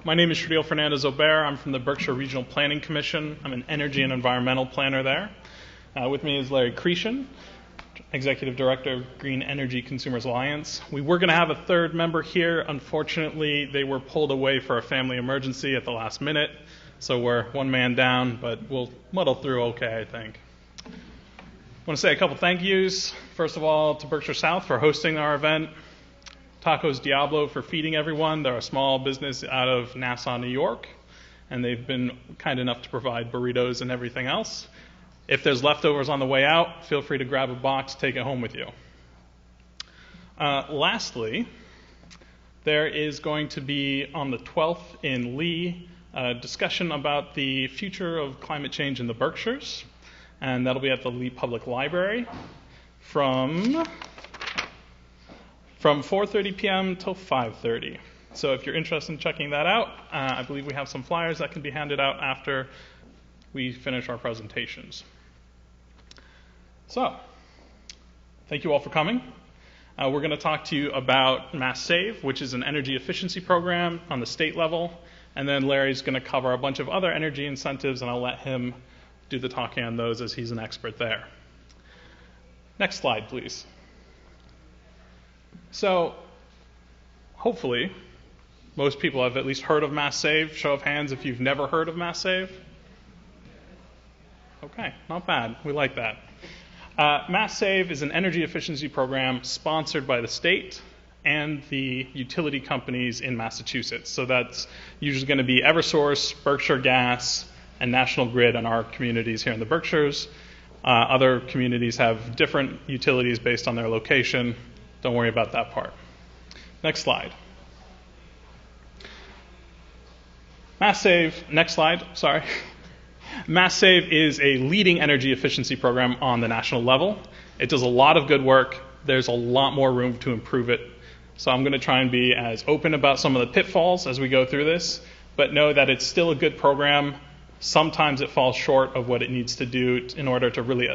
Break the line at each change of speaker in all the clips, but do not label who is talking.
My name is Sherdyl Fernandez-Aubert. I'm from the Berkshire Regional Planning Commission. I'm an energy and environmental planner there. With me is Larry Cretien, Executive Director of Green Energy Consumers Alliance. We were going to have a third member here. Unfortunately, they were pulled away for a family emergency at the last minute, so we're one man down, but we'll muddle through okay, I think. I want to say a couple thank yous. First of all, to Berkshire South for hosting our event. Tacos Diablo for feeding everyone. They're a small business out of Nassau, New York, and they've been kind enough to provide burritos and everything else. If there's leftovers on the way out, feel free to grab a box, take it home with you. Lastly, there is going to be on the 12th in Lee a discussion about the future of climate change in the Berkshires, and that'll be at the Lee Public Library from 4:30 p.m. till 5:30. So if you're interested in checking that out, I believe we have some flyers that can be handed out after we finish our presentations. So, thank you all for coming. We're going to talk to you about Mass Save, which is an energy efficiency program on the state level, and then Larry's going to cover a bunch of other energy incentives, and I'll let him do the talking on those as he's an expert there. Next slide, please. So, hopefully, most people have at least heard of Mass Save. Show of hands if you've never heard of Mass Save. Okay, not bad. We like that. Mass Save is an energy efficiency program sponsored by the state and the utility companies in Massachusetts. So that's usually going to be Eversource, Berkshire Gas, and National Grid in our communities here in the Berkshires. Other communities have different utilities based on their location. Don't worry about that part. Next slide. Mass Save, next slide, sorry. Mass Save is a leading energy efficiency program on the national level. It does a lot of good work. There's a lot more room to improve it. So I'm going to try and be as open about some of the pitfalls as we go through this, but know that it's still a good program. Sometimes it falls short of what it needs to do in order to really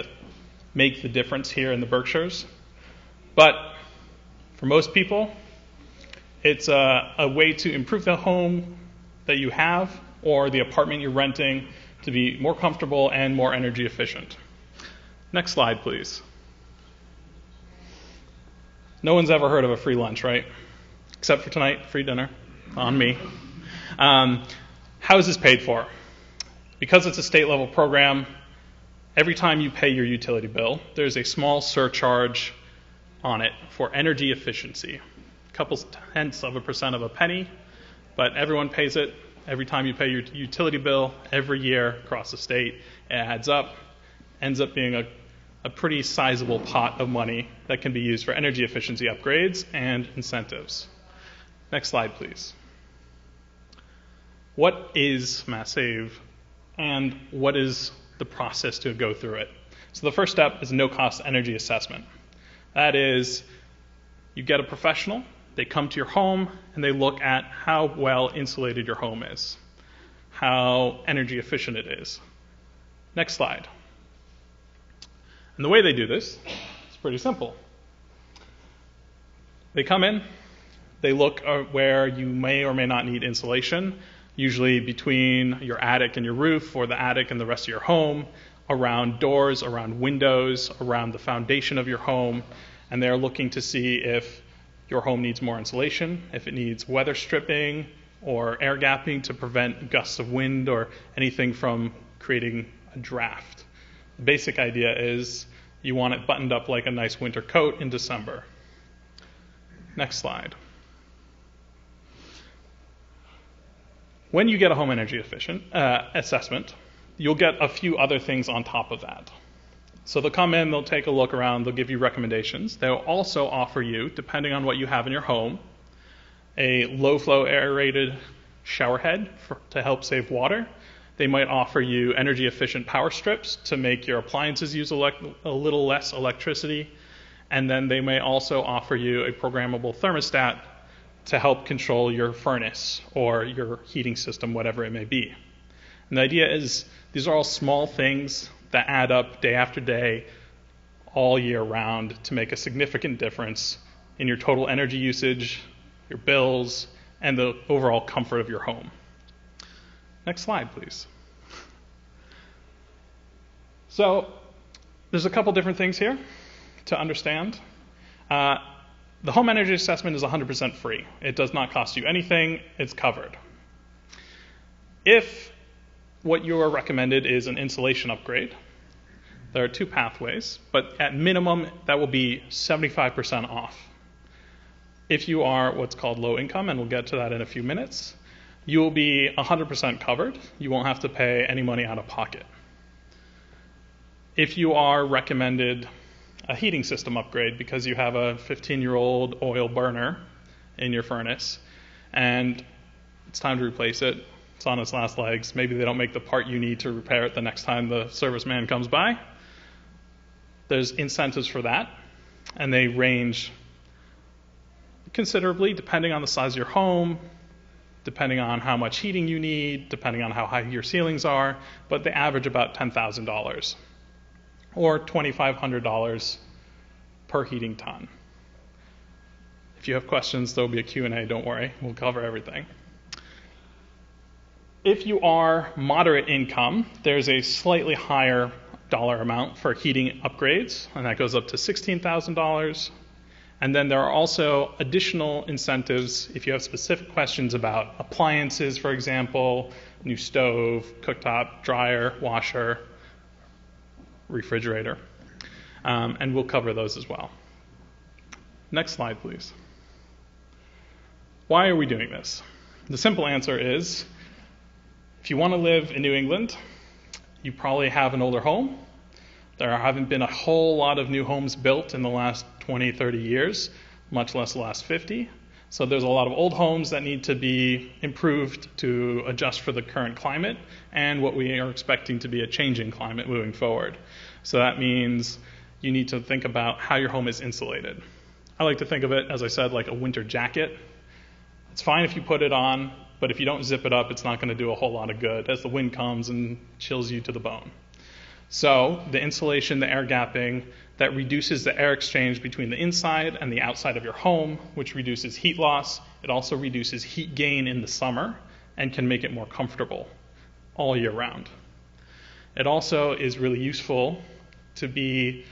make the difference here in the Berkshires. But for most people, it's a way to improve the home that you have or the apartment you're renting to be more comfortable and more energy efficient. Next slide, please. No one's ever heard of a free lunch, right? Except for tonight, free dinner on me. How is this paid for? Because it's a state-level program, every time you pay your utility bill, there's a small surcharge on it for energy efficiency. A couple tenths of a percent of a penny, but everyone pays it. Every time you pay your utility bill, every year across the state, it adds up, ends up being a pretty sizable pot of money that can be used for energy efficiency upgrades and incentives. Next slide, please. What is Mass Save, and what is the process to go through it? So the first step is a no-cost energy assessment. That is, you get a professional. They come to your home and they look at how well insulated your home is, how energy efficient it is. Next slide. And the way they do this is pretty simple. They come in, they look where you may or may not need insulation, usually between your attic and your roof, or the attic and the rest of your home, around doors, around windows, around the foundation of your home, and they're looking to see if your home needs more insulation, if it needs weather stripping or air gapping to prevent gusts of wind or anything from creating a draft. The basic idea is you want it buttoned up like a nice winter coat in December. Next slide. When you get a home energy efficient assessment, you'll get a few other things on top of that. So they'll come in, they'll take a look around, they'll give you recommendations. They'll also offer you, depending on what you have in your home, a low-flow aerated shower head to help save water. They might offer you energy-efficient power strips to make your appliances use a little less electricity. And then they may also offer you a programmable thermostat to help control your furnace or your heating system, whatever it may be. And the idea is these are all small things that add up day after day, all year round, to make a significant difference in your total energy usage, your bills, and the overall comfort of your home. Next slide, please. So there's a couple different things here to understand. The home energy assessment is 100% free. It does not cost you anything. It's covered. If what you are recommended is an insulation upgrade, there are two pathways, but at minimum, that will be 75% off. If you are what's called low income, and we'll get to that in a few minutes, you will be 100% covered. You won't have to pay any money out of pocket. If you are recommended a heating system upgrade because you have a 15-year-old oil burner in your furnace and it's time to replace it, it's on its last legs, maybe they don't make the part you need to repair it the next time the serviceman comes by, there's incentives for that, and they range considerably depending on the size of your home, depending on how much heating you need, depending on how high your ceilings are, but they average about $10,000 or $2,500 per heating ton. If you have questions, there'll be a Q&A, don't worry, we'll cover everything. If you are moderate income, there's a slightly higher dollar amount for heating upgrades, and that goes up to $16,000. And then there are also additional incentives if you have specific questions about appliances, for example, new stove, cooktop, dryer, washer, refrigerator. And we'll cover those as well. Next slide, please. Why are we doing this? The simple answer is, if you want to live in New England, you probably have an older home. There haven't been a whole lot of new homes built in the last 20, 30 years, much less the last 50. So there's a lot of old homes that need to be improved to adjust for the current climate and what we are expecting to be a changing climate moving forward. So that means you need to think about how your home is insulated. I like to think of it, as I said, like a winter jacket. It's fine if you put it on, but if you don't zip it up, it's not going to do a whole lot of good as the wind comes and chills you to the bone. So the insulation, the air gapping, that reduces the air exchange between the inside and the outside of your home, which reduces heat loss. It also reduces heat gain in the summer and can make it more comfortable all year round. It also is really useful to be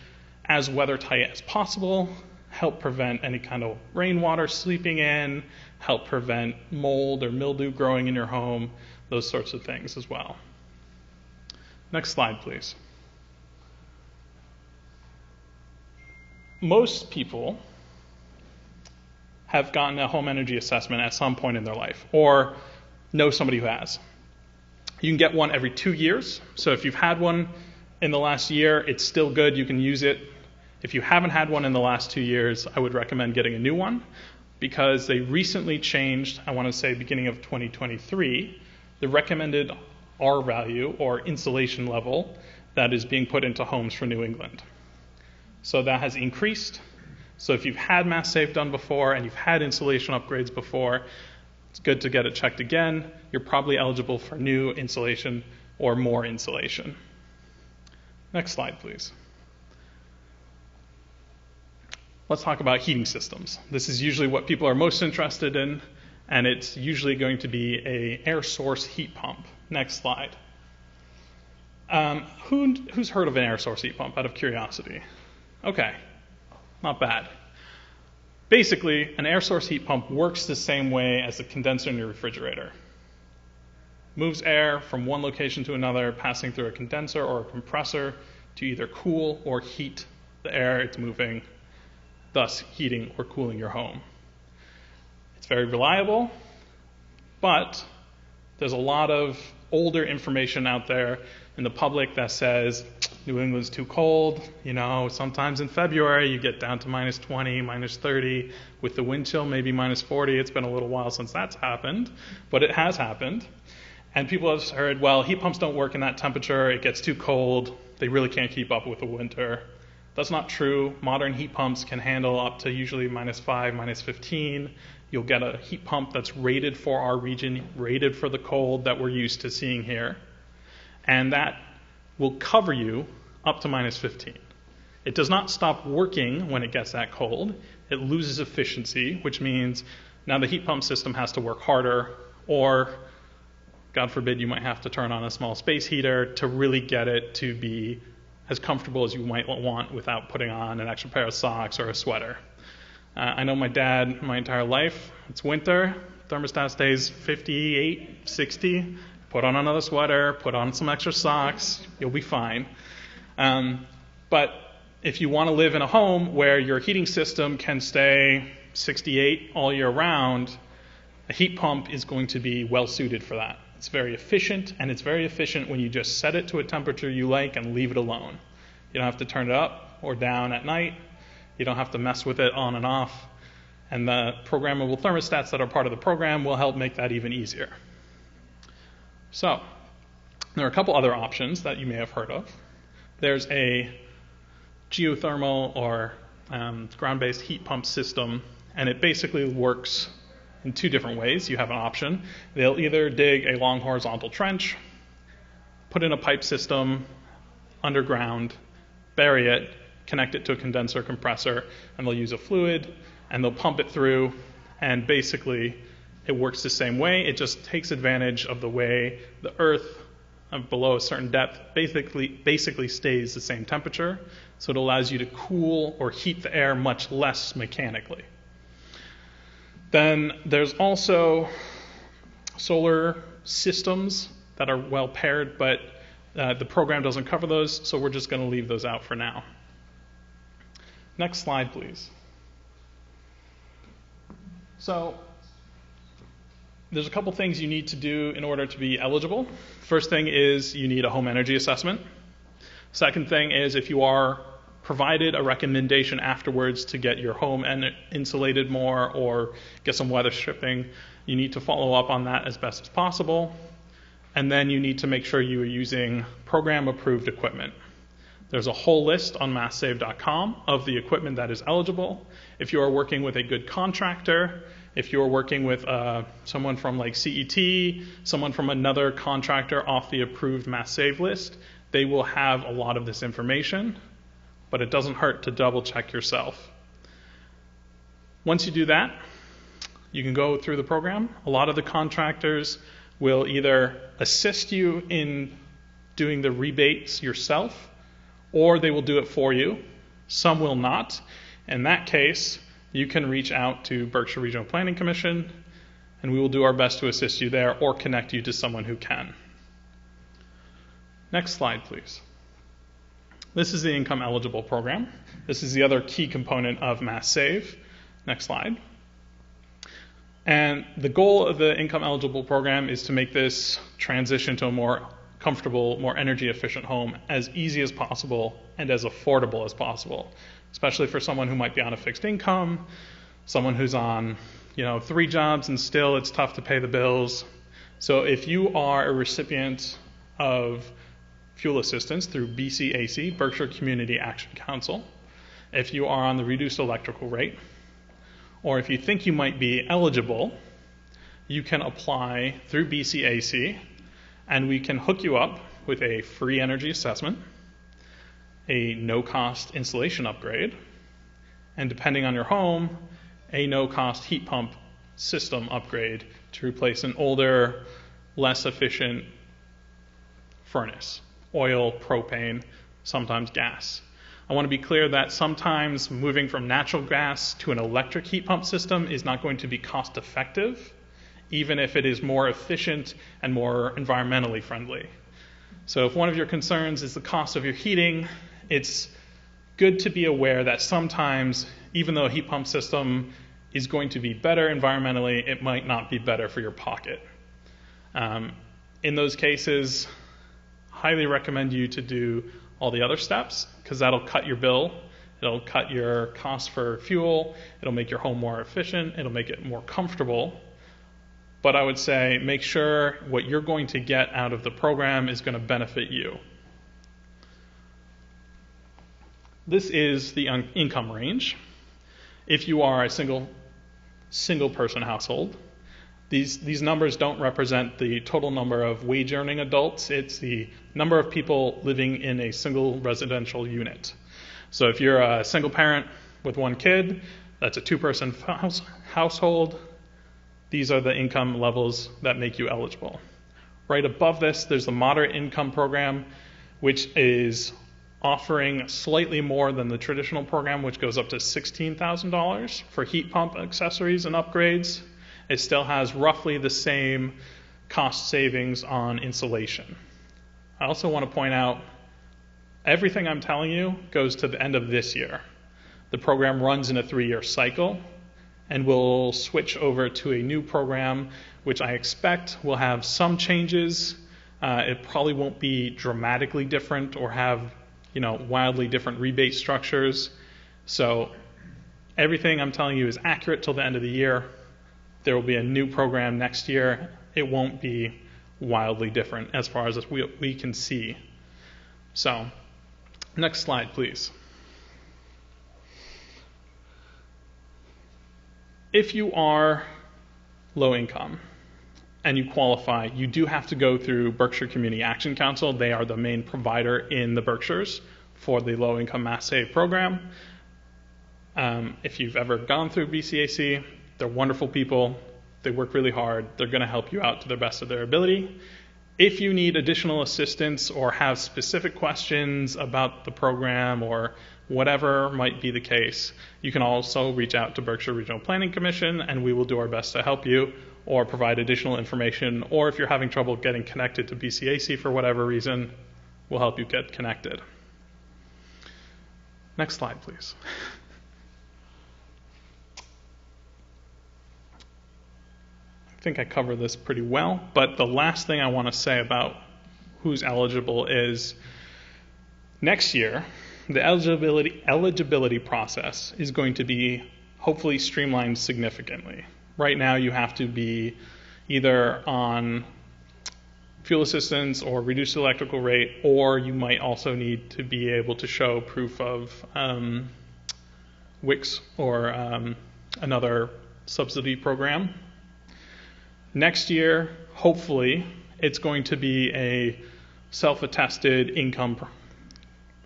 as weather tight as possible, help prevent any kind of rainwater seeping in, help prevent mold or mildew growing in your home, those sorts of things as well. Next slide, please. Most people have gotten a home energy assessment at some point in their life or know somebody who has. You can get one every 2 years. So if you've had one in the last year, it's still good. You can use it. If you haven't had one in the last 2 years, I would recommend getting a new one because they recently changed, I want to say beginning of 2023, the recommended R value or insulation level that is being put into homes for New England. So that has increased. So if you've had mass save done before and you've had insulation upgrades before, it's good to get it checked again. You're probably eligible for new insulation or more insulation. Next slide, please. Let's talk about heating systems. This is usually what people are most interested in, and it's usually going to be an air source heat pump. Next slide. Who's heard of an air source heat pump out of curiosity? Okay, not bad. Basically, an air source heat pump works the same way as a condenser in your refrigerator. Moves air from one location to another, passing through a condenser or a compressor to either cool or heat the air it's moving, thus heating or cooling your home. It's very reliable, but there's a lot of older information out there in the public that says New England's too cold. You know, sometimes in February you get down to minus 20, minus 30. With the wind chill, maybe minus 40. It's been a little while since that's happened, but it has happened. And people have heard, well, heat pumps don't work in that temperature. It gets too cold. They really can't keep up with the winter. That's not true. Modern heat pumps can handle up to usually minus 5, minus 15. You'll get a heat pump that's rated for our region, rated for the cold that we're used to seeing here. And that will cover you up to minus 15. It does not stop working when it gets that cold. It loses efficiency, which means now the heat pump system has to work harder or God forbid you might have to turn on a small space heater to really get it to be as comfortable as you might want without putting on an extra pair of socks or a sweater. I know my dad, my entire life, it's winter, thermostat stays 58, 60, put on another sweater, put on some extra socks, you'll be fine. But if you want to live in a home where your heating system can stay 68 all year round, a heat pump is going to be well suited for that. It's very efficient, and it's very efficient when you just set it to a temperature you like and leave it alone. You don't have to turn it up or down at night. You don't have to mess with it on and off. And the programmable thermostats that are part of the program will help make that even easier. So, there are a couple other options that you may have heard of. There's a geothermal or ground-based heat pump system, and it basically works in two different ways. You have an option. They'll either dig a long horizontal trench, put in a pipe system underground, bury it, connect it to a condenser compressor, and they'll use a fluid, and they'll pump it through, and basically it works the same way. It just takes advantage of the way the Earth below a certain depth basically stays the same temperature, so it allows you to cool or heat the air much less mechanically. Then there's also solar systems that are well paired, but the program doesn't cover those, so we're just going to leave those out for now. Next slide, please. So there's a couple things you need to do in order to be eligible. First thing is you need a home energy assessment. Second thing is if you are provided a recommendation afterwards to get your home insulated more or get some weather stripping, you need to follow up on that as best as possible. And then you need to make sure you are using program-approved equipment. There's a whole list on masssave.com of the equipment that is eligible. If you are working with a good contractor, if you are working with someone from like CET, someone from another contractor off the approved MassSave list, they will have a lot of this information, but it doesn't hurt to double check yourself. Once you do that, you can go through the program. A lot of the contractors will either assist you in doing the rebates yourself, or they will do it for you. Some will not. In that case, you can reach out to Berkshire Regional Planning Commission, and we will do our best to assist you there or connect you to someone who can. Next slide, please. This is the income eligible program. This is the other key component of MassSave. Next slide. And the goal of the income eligible program is to make this transition to a more comfortable, more energy efficient home as easy as possible and as affordable as possible, especially for someone who might be on a fixed income, someone who's on 3 jobs and still it's tough to pay the bills. So if you are a recipient of fuel assistance through BCAC, Berkshire Community Action Council, if you are on the reduced electrical rate, or if you think you might be eligible, you can apply through BCAC, and we can hook you up with a free energy assessment, a no-cost insulation upgrade, and depending on your home, a no-cost heat pump system upgrade to replace an older, less efficient furnace, oil, propane, sometimes gas. I want to be clear that sometimes moving from natural gas to an electric heat pump system is not going to be cost effective, even if it is more efficient and more environmentally friendly. So if one of your concerns is the cost of your heating, it's good to be aware that sometimes, even though a heat pump system is going to be better environmentally, it might not be better for your pocket. In those cases, highly recommend you to do all the other steps, because that'll cut your bill, it'll cut your cost for fuel, it'll make your home more efficient, it'll make it more comfortable. But I would say make sure what you're going to get out of the program is going to benefit you. This is the income range. If you are a single person household, these numbers don't represent the total number of wage earning adults. It's the number of people living in a single residential unit. So if you're a single parent with 1 kid, that's a 2-person household. These are the income levels that make you eligible. Right above this, there's the moderate income program, which is offering slightly more than the traditional program, which goes up to $16,000 for heat pump accessories and upgrades. It still has roughly the same cost savings on insulation. I also want to point out, everything I'm telling you goes to the end of this year. The program runs in a 3-year cycle, and we'll switch over to a new program, which I expect will have some changes. It probably won't be dramatically different or have, wildly different rebate structures. So everything I'm telling you is accurate till the end of the year. There will be a new program next year. It won't be wildly different as far as we can see. So, next slide, please. If you are low income and you qualify, you do have to go through Berkshire Community Action Council. They are the main provider in the Berkshires for the Low Income Mass Save program. If you've ever gone through BCAC, they're wonderful people. They work really hard. They're going to help you out to the best of their ability. If you need additional assistance or have specific questions about the program or whatever might be the case, you can also reach out to Berkshire Regional Planning Commission, and we will do our best to help you or provide additional information. Or if you're having trouble getting connected to BCAC for whatever reason, we'll help you get connected. Next slide, please. I think I covered this pretty well, but the last thing I want to say about who's eligible is next year, the eligibility process is going to be hopefully streamlined significantly. Right now, you have to be either on fuel assistance or reduced electrical rate, or you might also need to be able to show proof of WICS or another subsidy program. Next year, hopefully, it's going to be a self-attested income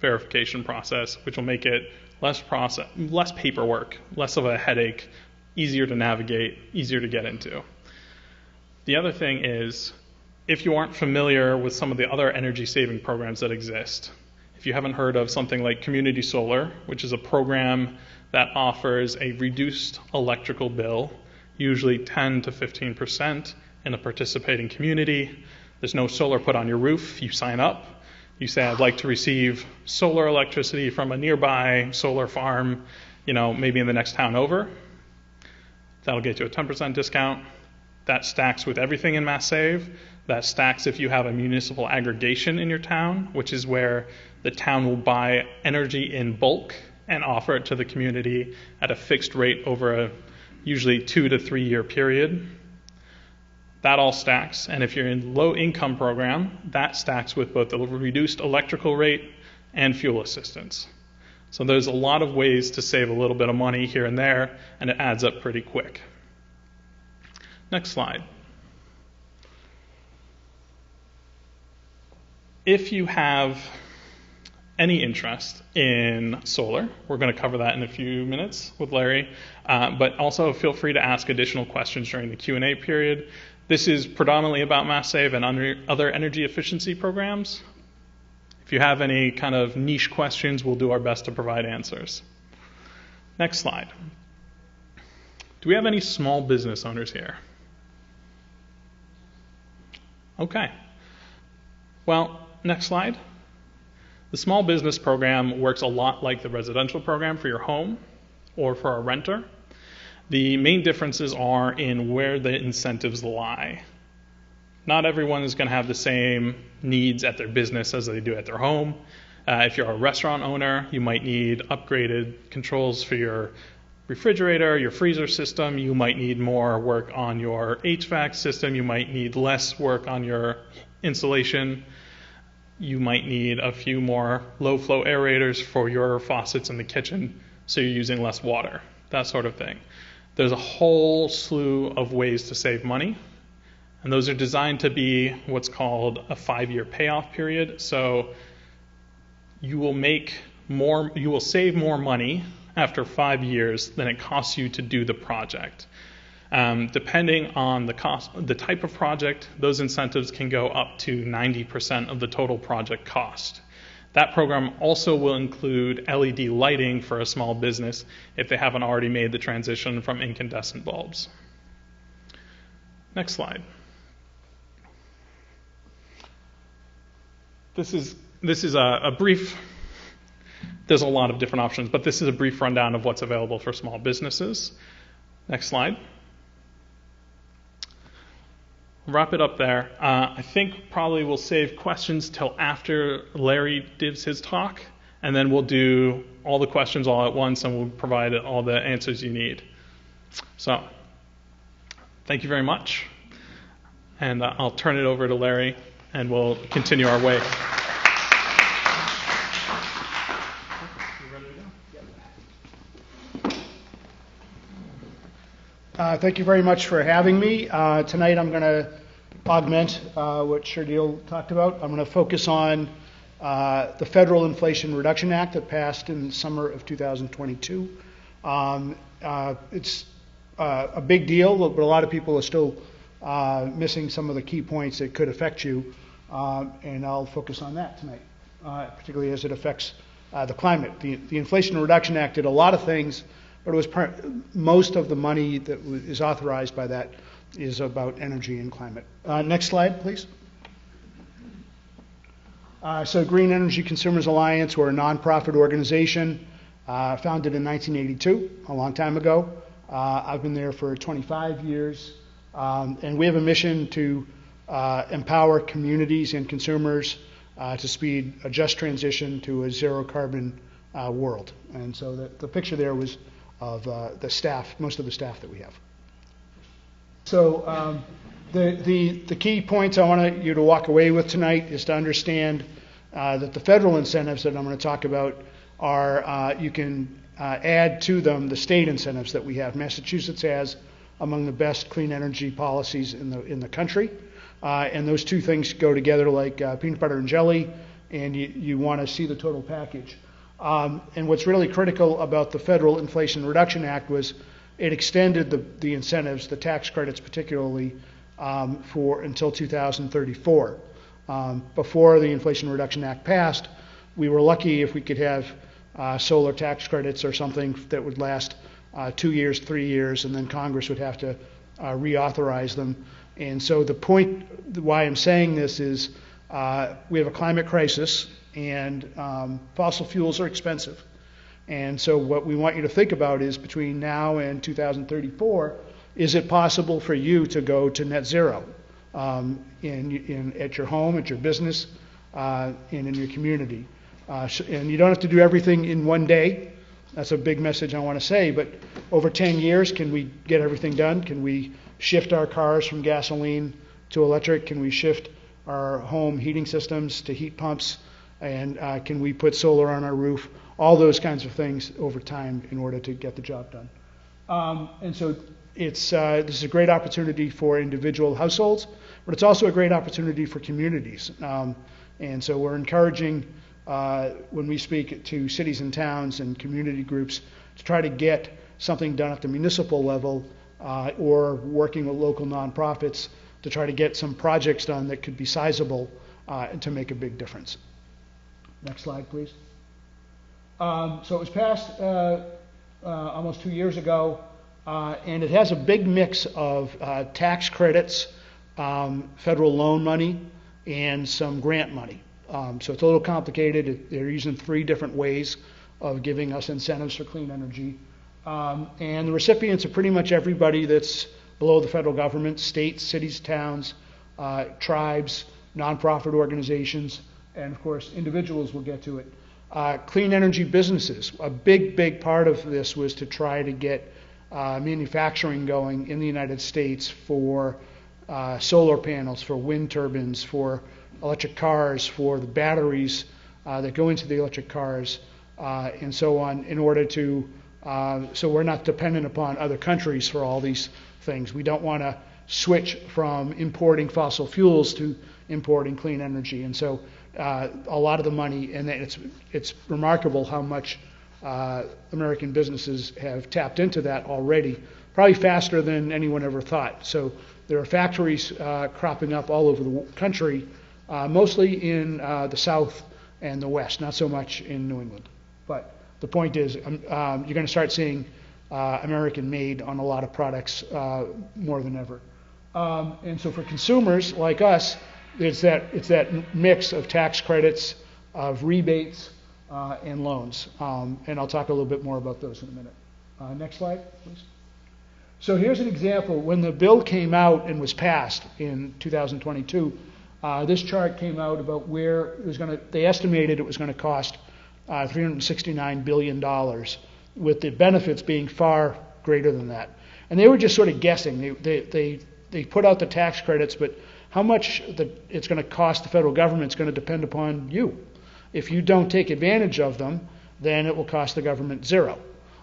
verification process, which will make it less paperwork, less of a headache, easier to navigate, easier to get into. The other thing is, if you aren't familiar with some of the other energy saving programs that exist, if you haven't heard of something like Community Solar, which is a program that offers a reduced electrical bill, usually 10 to 15% in a participating community. There's no solar put on your roof. You sign up. You say, I'd like to receive solar electricity from a nearby solar farm, maybe in the next town over. That'll get you a 10% discount. That stacks with everything in Mass Save. That stacks if you have a municipal aggregation in your town, which is where the town will buy energy in bulk and offer it to the community at a fixed rate over a usually 2 to 3 year period. That all stacks, and if you're in low income program, that stacks with both the reduced electrical rate and fuel assistance. So there's a lot of ways to save a little bit of money here and there, and it adds up pretty quick. Next slide. If you have any interest in solar, we're going to cover that in a few minutes with Larry, but also feel free to ask additional questions during the Q&A period. This is predominantly about Mass Save and other energy efficiency programs. If you have any kind of niche questions, we'll do our best to provide answers. Next slide. Do we have any small business owners here? Okay. Well, next slide. The small business program works a lot like the residential program for your home or for a renter. The main differences are in where the incentives lie. Not everyone is going to have the same needs at their business as they do at their home. If you're a restaurant owner, you might need upgraded controls for your refrigerator, your freezer system. You might need more work on your HVAC system. You might need less work on your insulation. You might need a few more low-flow aerators for your faucets in the kitchen, so you're using less water, that sort of thing. There's a whole slew of ways to save money, and those are designed to be what's called a 5-year payoff period. So you will save more money after 5 years than it costs you to do the project. Depending on the cost, the type of project, those incentives can go up to 90% of the total project cost. That program also will include LED lighting for a small business if they haven't already made the transition from incandescent bulbs. Next slide. This is a brief, there's a lot of different options, but this is a brief rundown of what's available for small businesses. Next slide. Wrap it up there. I think probably we'll save questions till after Larry gives his talk, and then we'll do all the questions all at once, and we'll provide all the answers you need. So, thank you very much, and I'll turn it over to Larry, and we'll continue our way.
Thank you very much for having me. Tonight I'm going to augment what Sherdyl talked about. I'm going to focus on the Federal Inflation Reduction Act that passed in the summer of 2022. It's a big deal, but a lot of people are still missing some of the key points that could affect you, and I'll focus on that tonight, particularly as it affects the climate. The Inflation Reduction Act did a lot of things, but it was most of the money that is authorized by that is about energy and climate. Next slide, please. So Green Energy Consumers Alliance, we're a nonprofit organization founded in 1982, a long time ago. I've been there for 25 years, and we have a mission to empower communities and consumers to speed a just transition to a zero carbon world. And so the picture there was of the staff, most of the staff that we have. So the key points I want you to walk away with tonight is to understand that the federal incentives that I'm going to talk about are, you can add to them the state incentives that we have. Massachusetts has among the best clean energy policies in the country, and those two things go together like peanut butter and jelly, and you want to see the total package. And what's really critical about the Federal Inflation Reduction Act was it extended the incentives, the tax credits particularly, for until 2034. Before the Inflation Reduction Act passed, we were lucky if we could have solar tax credits or something that would last 2 years, 3 years, and then Congress would have to reauthorize them. And so the point why I'm saying this is we have a climate crisis, and fossil fuels are expensive. And so what we want you to think about is between now and 2034, is it possible for you to go to net zero at your home, at your business, and in your community? And you don't have to do everything in one day. That's a big message I want to say, but over 10 years, can we get everything done? Can we shift our cars from gasoline to electric? Can we shift our home heating systems to heat pumps? And can we put solar on our roof? All those kinds of things over time in order to get the job done. And so this is a great opportunity for individual households, but it's also a great opportunity for communities. And so we're encouraging, when we speak to cities and towns and community groups, to try to get something done at the municipal level or working with local nonprofits to try to get some projects done that could be sizable to make a big difference. Next slide, please. So it was passed almost 2 years ago, and it has a big mix of tax credits, federal loan money, and some grant money. So it's a little complicated. They're using 3 different ways of giving us incentives for clean energy. And the recipients are pretty much everybody that's below the federal government: states, cities, towns, tribes, nonprofit organizations, and of course individuals will get to it. Clean energy businesses. A big part of this was to try to get manufacturing going in the United States for solar panels, for wind turbines, for electric cars, for the batteries that go into the electric cars, and so on, in order to, so we're not dependent upon other countries for all these things. We don't want to switch from importing fossil fuels to importing clean energy. And so a lot of the money, and it's remarkable how much American businesses have tapped into that already, probably faster than anyone ever thought. So there are factories cropping up all over the country, mostly in the South and the West, not so much in New England. But the point is, you're going to start seeing American-made on a lot of products more than ever. And so for consumers like us, it's that mix of tax credits, of rebates, and loans. And I'll talk a little bit more about those in a minute. Next slide, please. So here's an example. When the bill came out and was passed in 2022, this chart came out about where it was they estimated it was going to cost $369 billion, with the benefits being far greater than that. And they were just sort of guessing. They put out the tax credits, but how much it's going to cost the federal government is going to depend upon you. If you don't take advantage of them, then it will cost the government zero.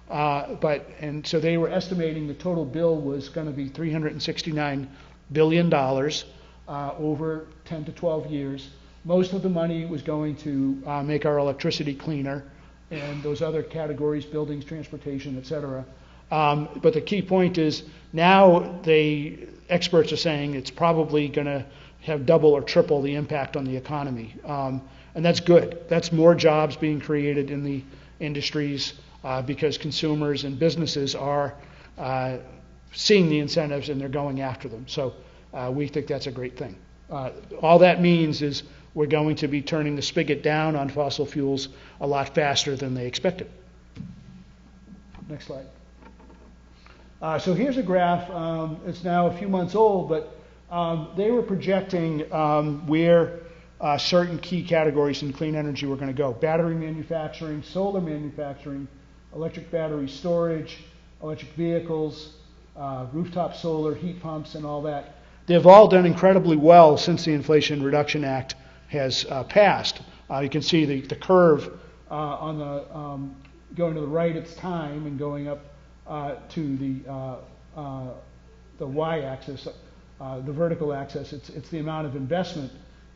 And so they were estimating the total bill was going to be $369 billion over 10 to 12 years. Most of the money was going to make our electricity cleaner and those other categories, buildings, transportation, et cetera. But the key point is now experts are saying it's probably going to have double or triple the impact on the economy. And that's good. That's more jobs being created in the industries because consumers and businesses are seeing the incentives and they're going after them. So we think that's a great thing. All that means is we're going to be turning the spigot down on fossil fuels a lot faster than they expected. Next slide. So here's a graph. It's now a few months old, but they were projecting where certain key categories in clean energy were going to go. Battery manufacturing, solar manufacturing, electric battery storage, electric vehicles, rooftop solar, heat pumps, and all that. They've all done incredibly well since the Inflation Reduction Act has passed. You can see the curve on the going to the right, it's time, and going up to the y-axis, the vertical axis, it's the amount of investment.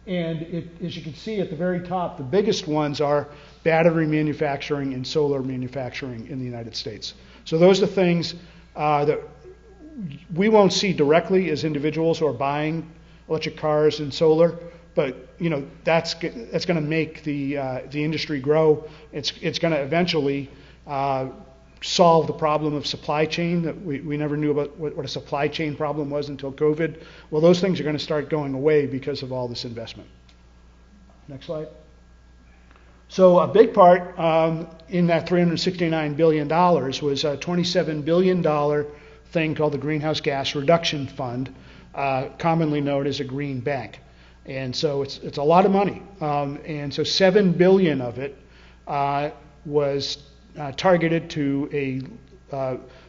And as you can see at the very top, the biggest ones are battery manufacturing and solar manufacturing in the United States. So those are things that we won't see directly as individuals who are buying electric cars and solar, but that's going to make the industry grow. It's going to eventually solve the problem of supply chain that we never knew about what a supply chain problem was until COVID. Well, those things are going to start going away because of all this investment. Next slide. So a big part in that $369 billion was a $27 billion thing called the Greenhouse Gas Reduction Fund, commonly known as a green bank. And so it's a lot of money. And so $7 billion of it was targeted to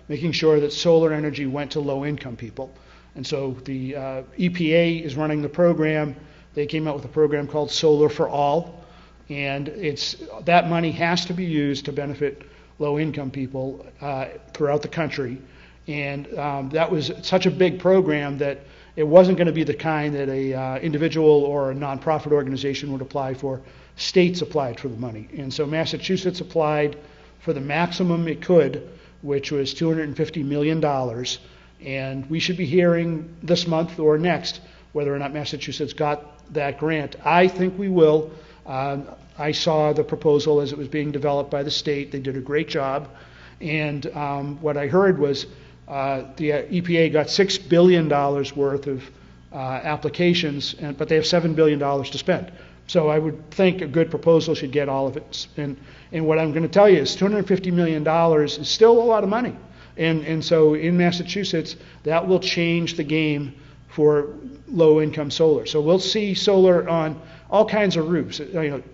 making sure that solar energy went to low-income people. And so the EPA is running the program. They came out with a program called Solar for All, and that money has to be used to benefit low-income people throughout the country. And that was such a big program that it wasn't going to be the kind that a individual or a nonprofit organization would apply for. States applied for the money. And so Massachusetts applied for the maximum it could, which was $250 million. And we should be hearing this month or next whether or not Massachusetts got that grant. I think we will. I saw the proposal as it was being developed by the state. They did a great job. And what I heard was the EPA got $6 billion worth of applications, but they have $7 billion to spend. So I would think a good proposal should get all of it. And what I'm going to tell you is $250 million is still a lot of money. And so in Massachusetts, that will change the game for low-income solar. So we'll see solar on all kinds of roofs.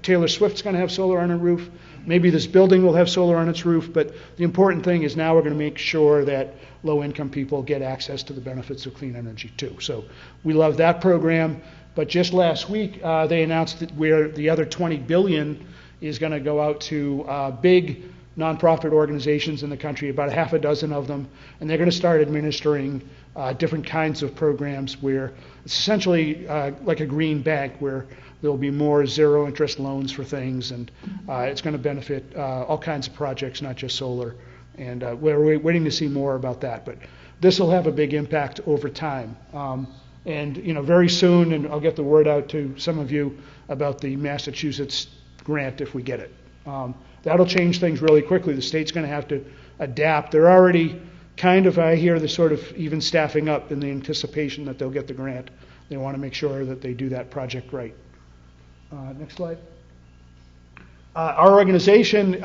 Taylor Swift's going to have solar on her roof. Maybe this building will have solar on its roof. But the important thing is now we're going to make sure that low-income people get access to the benefits of clean energy too. So we love that program. But just last week, they announced that where the other $20 billion is going to go out to big nonprofit organizations in the country, about a half a dozen of them, and they're going to start administering different kinds of programs where it's essentially like a green bank where there'll be more zero interest loans for things, and it's going to benefit all kinds of projects, not just solar. And we're waiting to see more about that. But this will have a big impact over time. And very soon, and I'll get the word out to some of you about the Massachusetts grant if we get it. That'll change things really quickly. The state's going to have to adapt. They're already kind of, I hear, they're sort of even staffing up in the anticipation that they'll get the grant. They want to make sure that they do that project right. Next slide. Our organization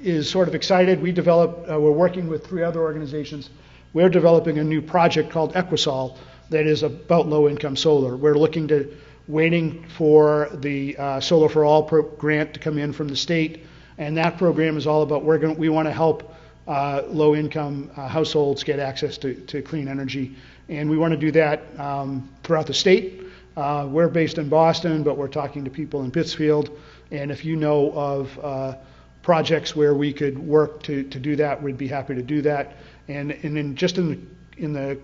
is sort of excited. We're working with 3 other organizations. We're developing a new project called Equisol that is about low-income solar. We're waiting for the Solar for All grant to come in from the state, and that program is all about we want to help low-income households get access to clean energy, and we want to do that throughout the state. We're based in Boston, but we're talking to people in Pittsfield, and if you know of projects where we could work to do that, we'd be happy to do that. And then just in the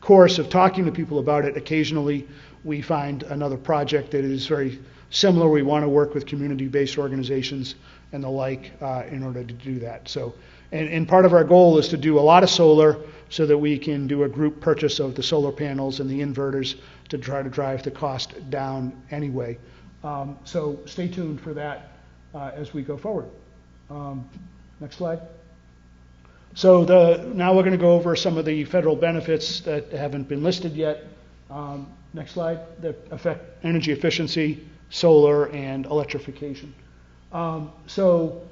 course of talking to people about it, occasionally we find another project that is very similar. We want to work with community-based organizations and the like in order to do that. So, and part of our goal is to do a lot of solar so that we can do a group purchase of the solar panels and the inverters to try to drive the cost down anyway. So stay tuned for that as we go forward. Next slide. So now we're going to go over some of the federal benefits that haven't been listed yet. Next slide. That affect energy efficiency, solar, and electrification. So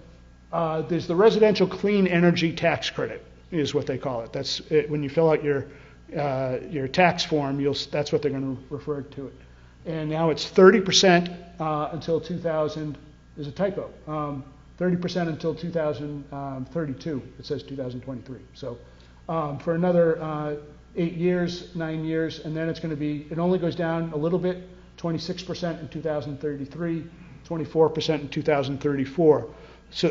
there's the residential clean energy tax credit, is what they call it. That's it. When you fill out your tax form, that's what they're going to refer to it. And now it's 30% until 2000. There's a typo. 30% until 2032. It says 2023. So for another 8 years, 9 years, and then it's going to be, it only goes down a little bit, 26% in 2033, 24% in 2034. So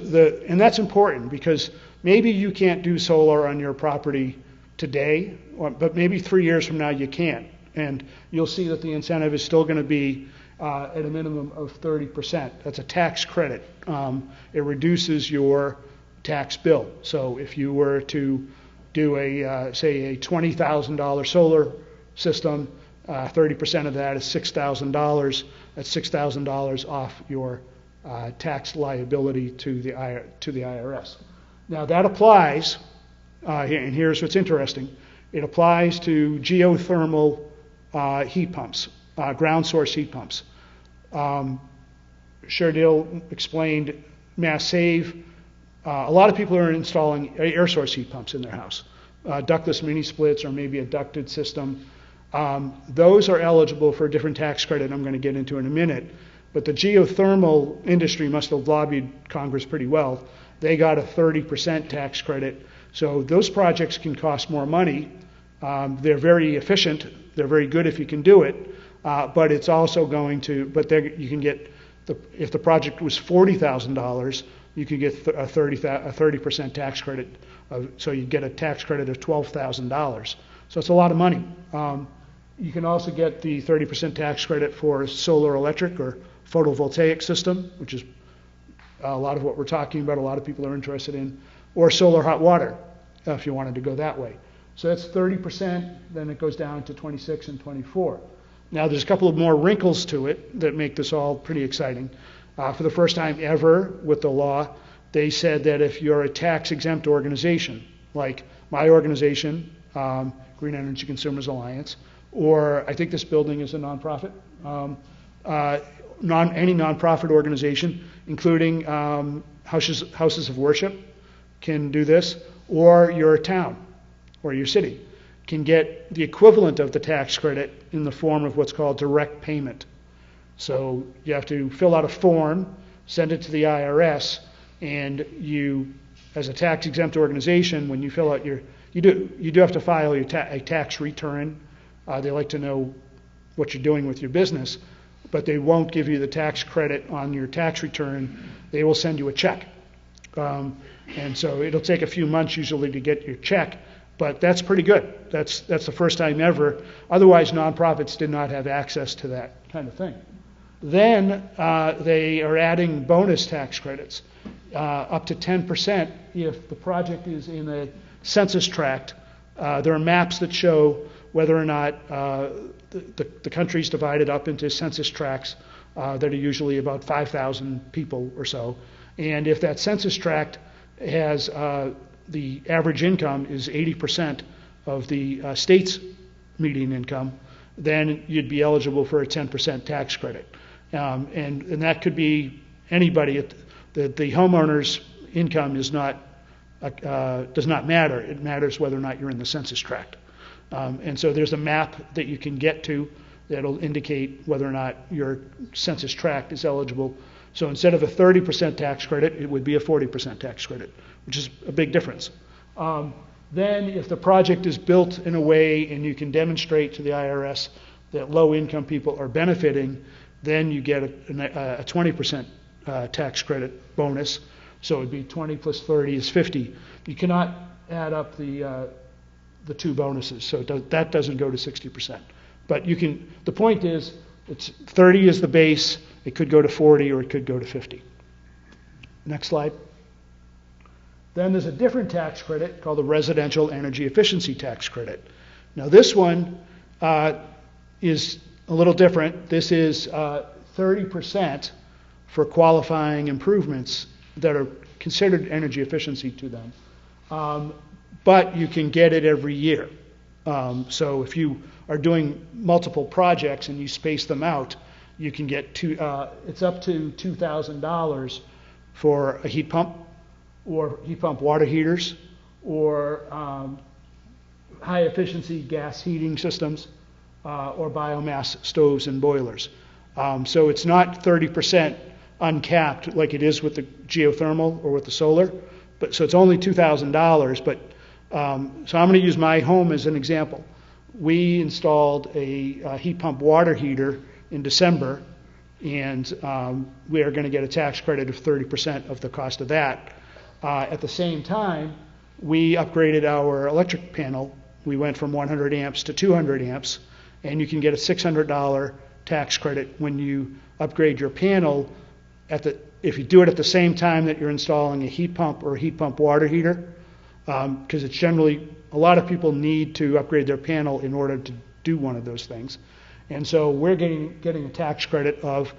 and that's important because maybe you can't do solar on your property today, but maybe 3 years from now you can. And you'll see that the incentive is still going to be at a minimum of 30%. That's a tax credit. It reduces your tax bill. So if you were to do say a $20,000 solar system, 30% of that is $6,000. That's $6,000 off your tax liability to the IRS. Now that applies, and here's what's interesting. It applies to geothermal heat pumps, ground source heat pumps. Sherdyl explained Mass Save. A lot of people are installing air source heat pumps in their house, ductless mini splits or maybe a ducted system. Those are eligible for a different tax credit I'm going to get into in a minute. But the geothermal industry must have lobbied Congress pretty well. They got a 30% tax credit. So those projects can cost more money. They're very efficient. They're very good if you can do it. But it's also going to, you can get, if the project was $40,000, you could get a 30% tax credit. So you get a tax credit of $12,000. So it's a lot of money. You can also get the 30% tax credit for solar electric or photovoltaic system, which is a lot of what we're talking about, a lot of people are interested in, or solar hot water, if you wanted to go that way. So that's 30%, then it goes down to 26 and 24. Now there's a couple of more wrinkles to it that make this all pretty exciting. For the first time ever with the law, they said that if you're a tax-exempt organization, like my organization, Green Energy Consumers Alliance, or I think this building is a nonprofit, any nonprofit organization, including houses of worship, can do this, or your town or your city can get the equivalent of the tax credit in the form of what's called direct payment. So you have to fill out a form, send it to the IRS, and you, as a tax-exempt organization, when you fill out you do have to file a tax return. They like to know what you're doing with your business, but they won't give you the tax credit on your tax return. They will send you a check, And so it'll take a few months usually to get your check, but that's pretty good. That's the first time ever. Otherwise, nonprofits did not have access to that kind of thing. Then they are adding bonus tax credits, up to 10% if the project is in a census tract. There are maps that show whether or not the country's divided up into census tracts that are usually about 5,000 people or so. And if that census tract has the average income is 80% of the state's median income, then you'd be eligible for a 10% tax credit. And that could be anybody. The homeowner's income is not does not matter. It matters whether or not you're in the census tract. And so there's a map that you can get to that'll indicate whether or not your census tract is eligible. So instead of a 30% tax credit, it would be a 40% tax credit, which is a big difference. Then if the project is built in a way and you can demonstrate to the IRS that low-income people are benefiting, then you get a 20% tax credit bonus. So it would be 20 plus 30 is 50. You cannot add up the two bonuses, so that doesn't go to 60%. But you can. The point is, it's 30 is the base. It could go to 40 or it could go to 50. Next slide. Then there's a different tax credit called the Residential Energy Efficiency Tax Credit. Now this one is a little different. This is 30% for qualifying improvements that are considered energy efficiency to them. But you can get it every year. So if you are doing multiple projects and you space them out, you can get it's up to $2,000 for a heat pump or heat pump water heaters or high efficiency gas heating systems or biomass stoves and boilers. So it's not 30% uncapped like it is with the geothermal or with the solar, but so it's only $2,000. But so I'm going to use my home as an example. We installed a heat pump water heater in December, and we are going to get a tax credit of 30% of the cost of that. At the same time, we upgraded our electric panel. We went from 100 amps to 200 amps, and you can get a $600 tax credit when you upgrade your panel if you do it at the same time that you're installing a heat pump or a heat pump water heater, because it's generally, a lot of people need to upgrade their panel in order to do one of those things. And so we're getting a tax credit of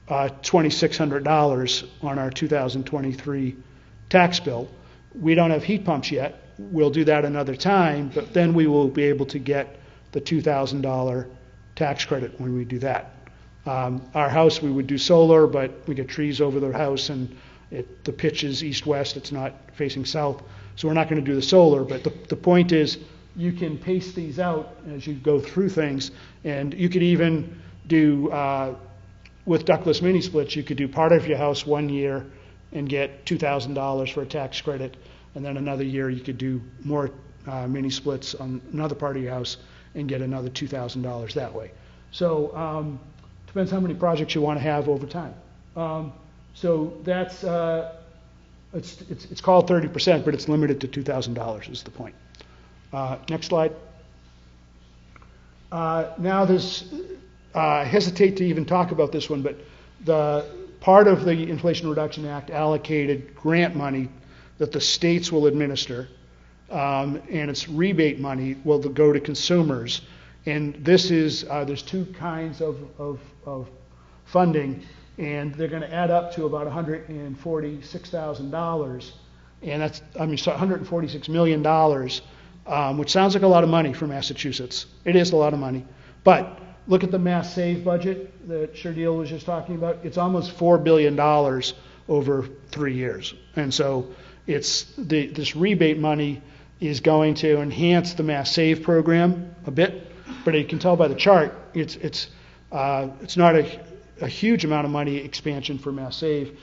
$2,600 on our 2023 tax bill. We don't have heat pumps yet. We'll do that another time, but then we will be able to get the $2,000 tax credit when we do that. Our house, we would do solar, but we get trees over the house and the pitch is east-west, it's not facing south. So we're not going to do the solar, but the point is you can pace these out as you go through things, and you could even do, with ductless mini splits, you could do part of your house one year and get $2,000 for a tax credit, and then another year you could do more mini splits on another part of your house and get another $2,000 that way. So depends how many projects you want to have over time. So that's it's called 30%, but it's limited to $2,000 is the point. Next slide. Now there's, I hesitate to even talk about this one, but the part of the Inflation Reduction Act allocated grant money that the states will administer, and it's rebate money will go to consumers. And this is, there's two kinds of funding, and they're going to add up to about $146,000, and that's, $146 million, which sounds like a lot of money for Massachusetts. It is a lot of money, but look at the Mass Save budget that Sherdyl was just talking about. It's almost $4 billion over 3 years, and so this rebate money is going to enhance the Mass Save program a bit, but you can tell by the chart it's not a huge amount of money expansion for Mass Save,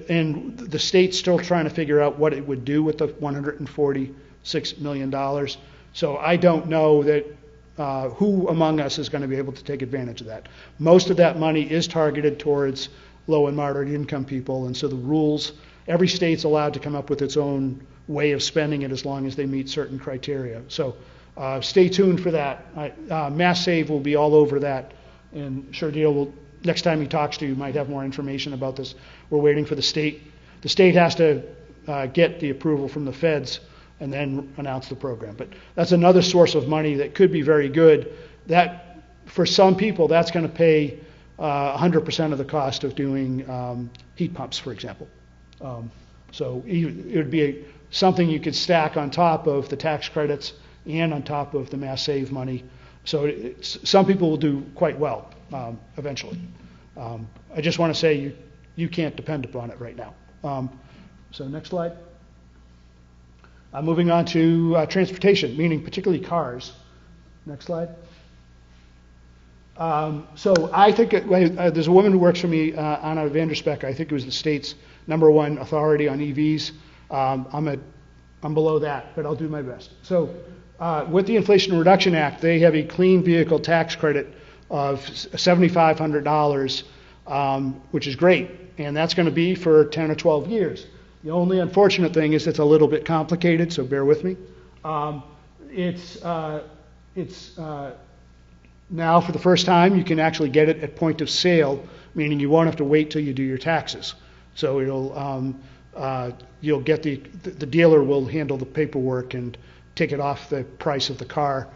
and the state's still trying to figure out what it would do with the $146 million. So I don't know that who among us is going to be able to take advantage of that. Most of that money is targeted towards low and moderate income people, and so the rules every state's allowed to come up with its own way of spending it as long as they meet certain criteria. So stay tuned for that. Mass Save will be all over that, and Sherdyl will, next time he talks to you, might have more information about this. We're waiting for the state. The state has to get the approval from the feds and then announce the program. But that's another source of money that could be very good. That, for some people, that's going to pay 100% of the cost of doing heat pumps, for example. So it would be something you could stack on top of the tax credits and on top of the Mass Save money. So some people will do quite well eventually. I just want to say you can't depend upon it right now. So next slide. Moving on to transportation, meaning particularly cars. Next slide. So I think there's a woman who works for me, Anna Vanderspeck. I think it was the state's #1 authority on EVs. I'm below that, but I'll do my best. So with the Inflation Reduction Act, they have a clean vehicle tax credit of $7,500, which is great, and that's going to be for 10 or 12 years. The only unfortunate thing is it's a little bit complicated, so bear with me. It's now, for the first time, you can actually get it at point of sale, meaning you won't have to wait till you do your taxes. So you'll get the dealer will handle the paperwork and take it off the price of the car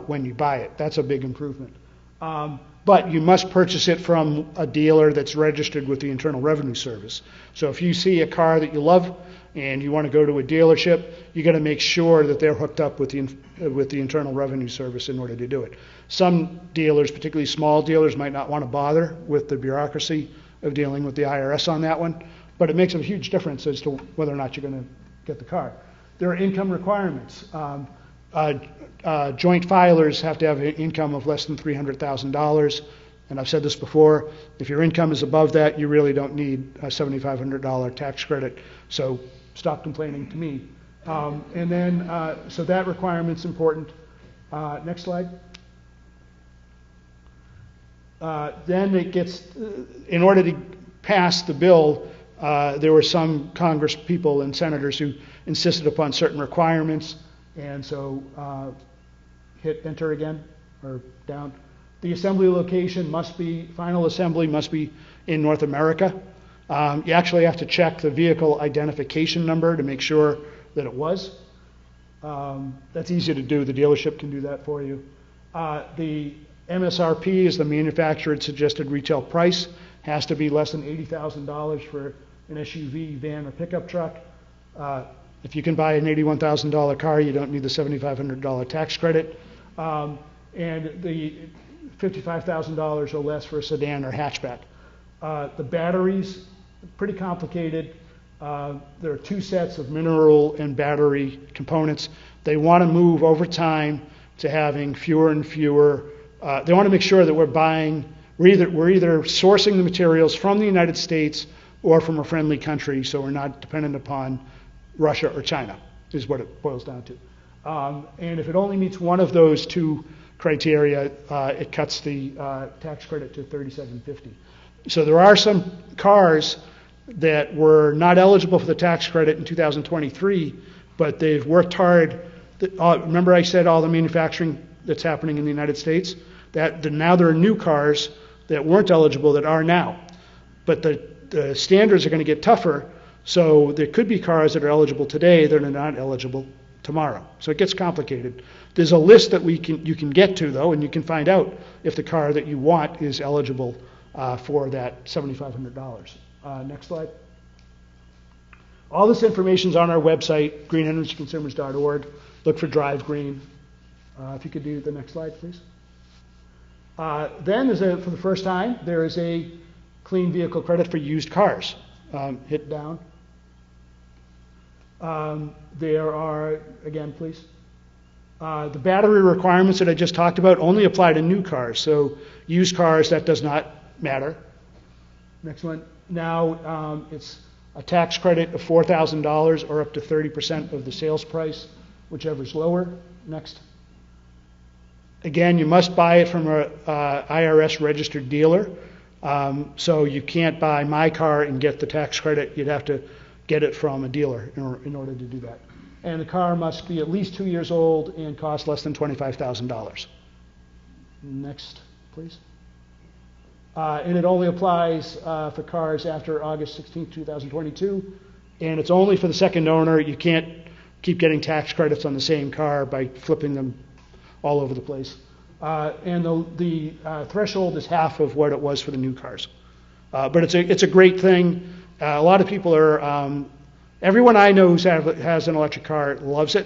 when you buy it. That's a big improvement. But you must purchase it from a dealer that's registered with the Internal Revenue Service. So if you see a car that you love and you want to go to a dealership, you got to make sure that they're hooked up with the Internal Revenue Service in order to do it. Some dealers, particularly small dealers, might not want to bother with the bureaucracy of dealing with the IRS on that one, but it makes a huge difference as to whether or not you're going to get the car. There are income requirements. Joint filers have to have an income of less than $300,000, and I've said this before, if your income is above that, you really don't need a $7,500 tax credit, so stop complaining to me. So that requirement's important. Next slide. Then it gets, in order to pass the bill, there were some Congress people and senators who insisted upon certain requirements, and so hit enter again, or down. The assembly location final assembly must be in North America. You actually have to check the vehicle identification number to make sure that it was. That's easy to do. The dealership can do that for you. The MSRP is the manufacturer suggested retail price. Has to be less than $80,000 for an SUV, van, or pickup truck. If you can buy an $81,000 car, you don't need the $7,500 tax credit. And the $55,000 or less for a sedan or hatchback. The batteries, pretty complicated. There are two sets of mineral and battery components. They want to move over time to having fewer and fewer. They want to make sure that we're either sourcing the materials from the United States or from a friendly country, so we're not dependent upon Russia or China, is what it boils down to. And if it only meets one of those two criteria, it cuts the tax credit to $3,750. So there are some cars that were not eligible for the tax credit in 2023, but they've worked hard. Remember I said all the manufacturing that's happening in the United States? Now there are new cars that weren't eligible that are now. But the standards are going to get tougher, so there could be cars that are eligible today that are not eligible tomorrow. So it gets complicated. There's a list that you can get to, though, and you can find out if the car that you want is eligible for that $7,500. Next slide. All this information is on our website, greenenergyconsumers.org. Look for Drive Green. If you could do the next slide, please. Then, for the first time, there is a clean vehicle credit for used cars. Hit down. There are, again, please. The battery requirements that I just talked about only apply to new cars. So used cars, that does not matter. Next one. Now it's a tax credit of $4,000 or up to 30% of the sales price, whichever's lower. Next. Again, you must buy it from a IRS registered dealer. So you can't buy my car and get the tax credit. You'd have to get it from a dealer in order to do that. And the car must be at least 2 years old and cost less than $25,000. Next, please. And it only applies for cars after August 16, 2022. And it's only for the second owner. You can't keep getting tax credits on the same car by flipping them all over the place. And the threshold is half of what it was for the new cars. But it's a great thing. A lot of people are, everyone I know who has an electric car loves it,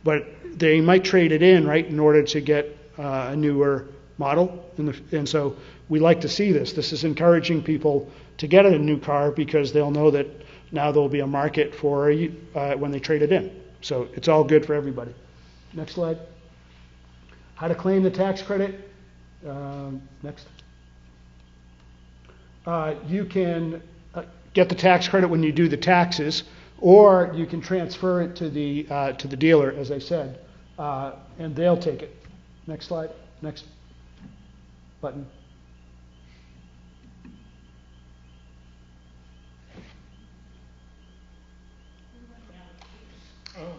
but they might trade it in, right, in order to get a newer model. And so we like to see this. This is encouraging people to get a new car because they'll know that now there'll be a market for when they trade it in. So it's all good for everybody. Next slide. How to claim the tax credit. Next. You can get the tax credit when you do the taxes, or you can transfer it to the dealer, as I said, and they'll take it. Next slide. Next button.
Oh.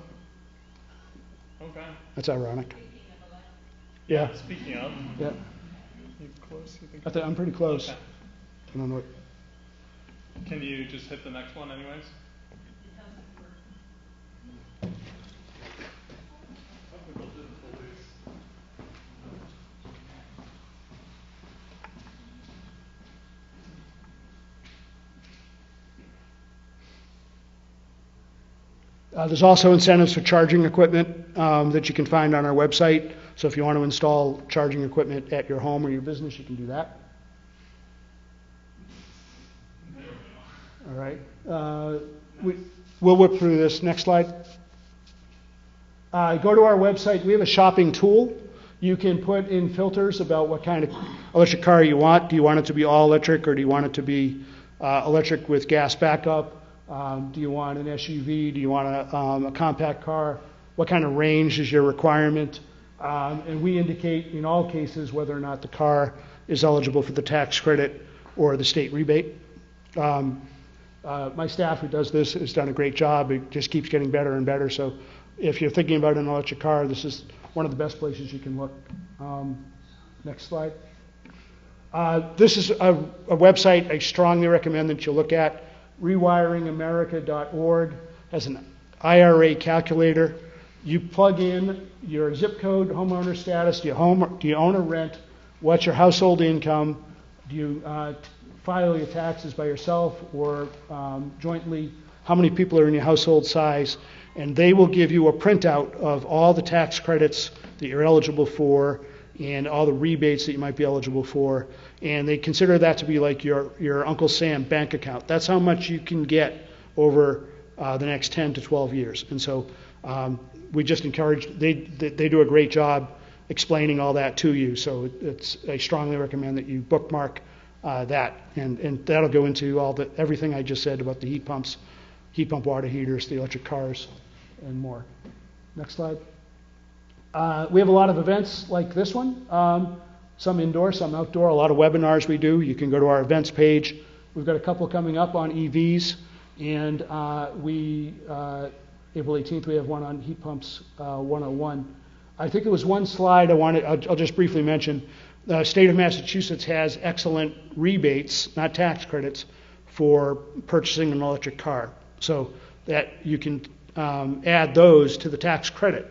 Okay.
That's ironic. Yeah.
Speaking of.
Yeah.
You close? You think?
I'm pretty close.
Okay.
I don't know.
Can you just hit the next one anyways?
There's also incentives for charging equipment that you can find on our website. So if you want to install charging equipment at your home or your business, you can do that. All right. We'll whip through this. Next slide. Go to our website. We have a shopping tool. You can put in filters about what kind of electric car you want. Do you want it to be all electric, or do you want it to be electric with gas backup? Do you want an SUV? Do you want a compact car? What kind of range is your requirement? And we indicate in all cases whether or not the car is eligible for the tax credit or the state rebate. My staff who does this has done a great job. It just keeps getting better and better. So if you're thinking about an electric car, this is one of the best places you can look. Next slide. This is a website I strongly recommend that you look at. Rewiringamerica.org has an IRA calculator. You plug in your zip code, homeowner status, do you own or rent, what's your household income, do you file your taxes by yourself or jointly, how many people are in your household size, and they will give you a printout of all the tax credits that you're eligible for and all the rebates that you might be eligible for. And they consider that to be like your Uncle Sam bank account. That's how much you can get over the next 10 to 12 years. And so we just encourage, they do a great job explaining all that to you. So I strongly recommend that you bookmark that. And that'll go into everything I just said about the heat pumps, heat pump water heaters, the electric cars, and more. Next slide. We have a lot of events like this one, some indoor, some outdoor, a lot of webinars we do. You can go to our events page. We've got a couple coming up on EVs, and April 18th, we have one on heat pumps 101. I think it was one slide I'll just briefly mention. The state of Massachusetts has excellent rebates, not tax credits, for purchasing an electric car. So that you can add those to the tax credit.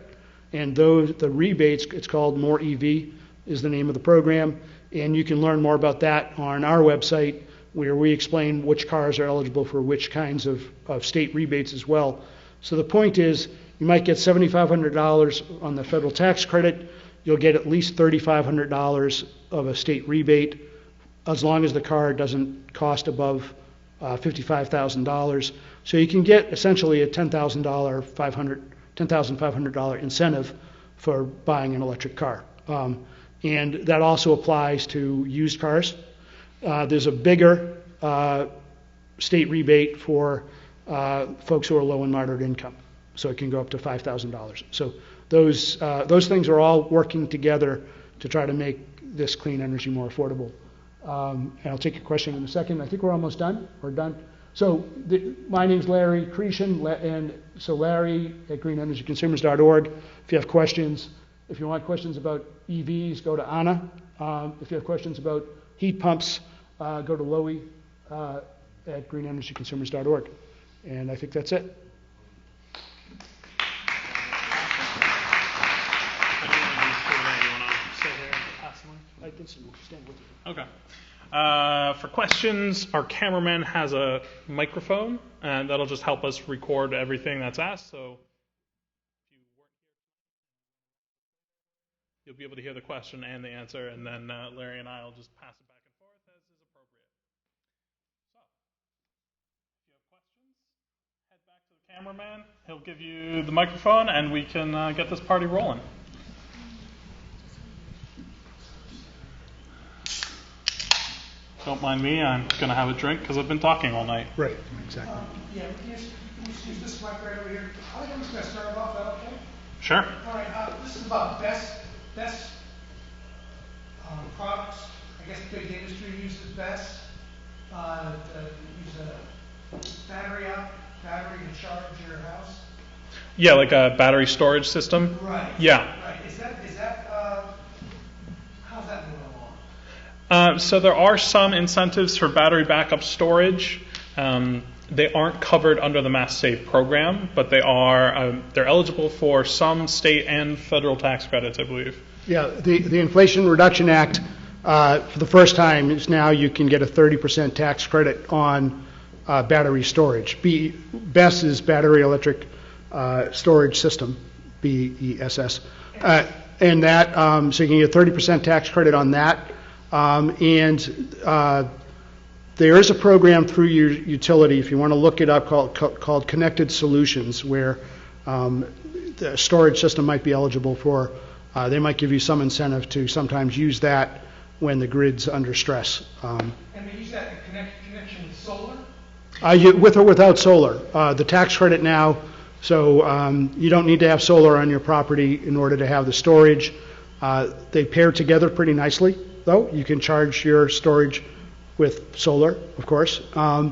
And the rebates, it's called More EV, is the name of the program. And you can learn more about that on our website, where we explain which cars are eligible for which kinds of state rebates as well. So the point is, you might get $7,500 on the federal tax credit. You'll get at least $3,500 of a state rebate, as long as the car doesn't cost above $55,000. So you can get essentially a $10,500 incentive for buying an electric car. And that also applies to used cars. There's a bigger state rebate for folks who are low and moderate income. So it can go up to $5,000. So those things are all working together to try to make this clean energy more affordable. And I'll take your question in a second. I think we're almost done. We're done. My name's Larry Cretien, and so Larry at greenenergyconsumers.org. If you have questions, if you want questions about EVs, go to Anna. If you have questions about heat pumps, go to Loie at greenenergyconsumers.org. And I think that's it. I can stand with you.
Okay. For questions, our cameraman has a microphone, and that'll just help us record everything that's asked. So if you weren't here, you'll be able to hear the question and the answer, and then Larry and I will just pass it back and forth as is appropriate. So if you have questions, head back to the cameraman. He'll give you the microphone, and we can get this party rolling. Don't mind me, I'm going to have a drink because I've been talking all night.
Right, exactly.
Yeah, we can use this mic right over here. I think I'm just going to start it off, is that okay?
Sure.
All right, this is about best products. I guess the big industry uses best. Use a battery to charge your house.
Yeah, like a battery storage system.
Right.
Yeah.
Right. Is that how's that moving along?
So there are some incentives for battery backup storage. They aren't covered under the Mass Save program, but they are. They're eligible for some state and federal tax credits, I believe.
Yeah, the Inflation Reduction Act, for the first time, is now you can get a 30% tax credit on battery storage. BESS is Battery Electric Storage System, BESS, and that so you can get 30% tax credit on that. There is a program through your utility, if you want to look it up, called Connected Solutions, where the storage system might be eligible for. They might give you some incentive to sometimes use that when the grid's under stress.
And they use that in connection with solar?
With or without solar. The tax credit now, so you don't need to have solar on your property in order to have the storage. They pair together pretty nicely, though. You can charge your storage with solar, of course. I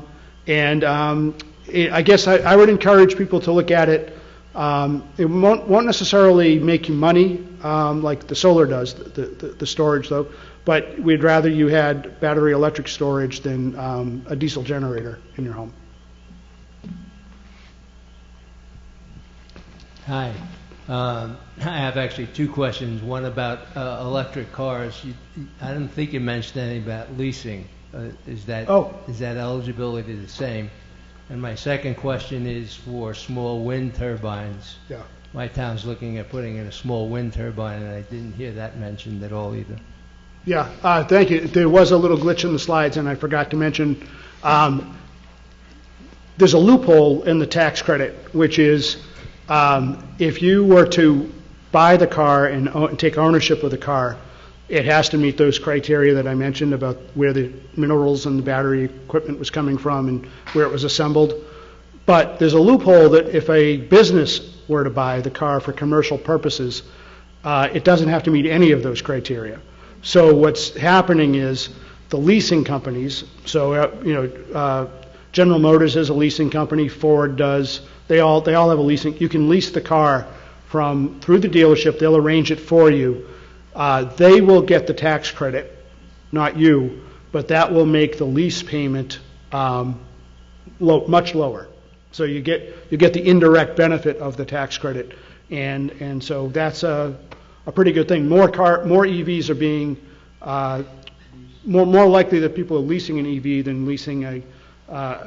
guess I would encourage people to look at it. It won't necessarily make you money like the solar does, the storage, though. But we'd rather you had battery electric storage than a diesel generator in your home.
Hi. I have actually two questions. One about electric cars. I didn't think you mentioned anything about leasing. Is that eligibility the same? And my second question is for small wind turbines.
Yeah.
My town's looking at putting in a small wind turbine, and I didn't hear that mentioned at all either.
Yeah, thank you. There was a little glitch in the slides, and I forgot to mention there's a loophole in the tax credit, which is if you were to buy the car and take ownership of the car, it has to meet those criteria that I mentioned about where the minerals and the battery equipment was coming from and where it was assembled. But there's a loophole that if a business were to buy the car for commercial purposes, it doesn't have to meet any of those criteria. So what's happening is the leasing companies, so General Motors is a leasing company, Ford does, they all have a leasing. You can lease the car through the dealership, they'll arrange it for you. They will get the tax credit, not you, but that will make the lease payment much lower. So you get the indirect benefit of the tax credit, and so that's a pretty good thing. More EVs are being more likely that people are leasing an EV than leasing a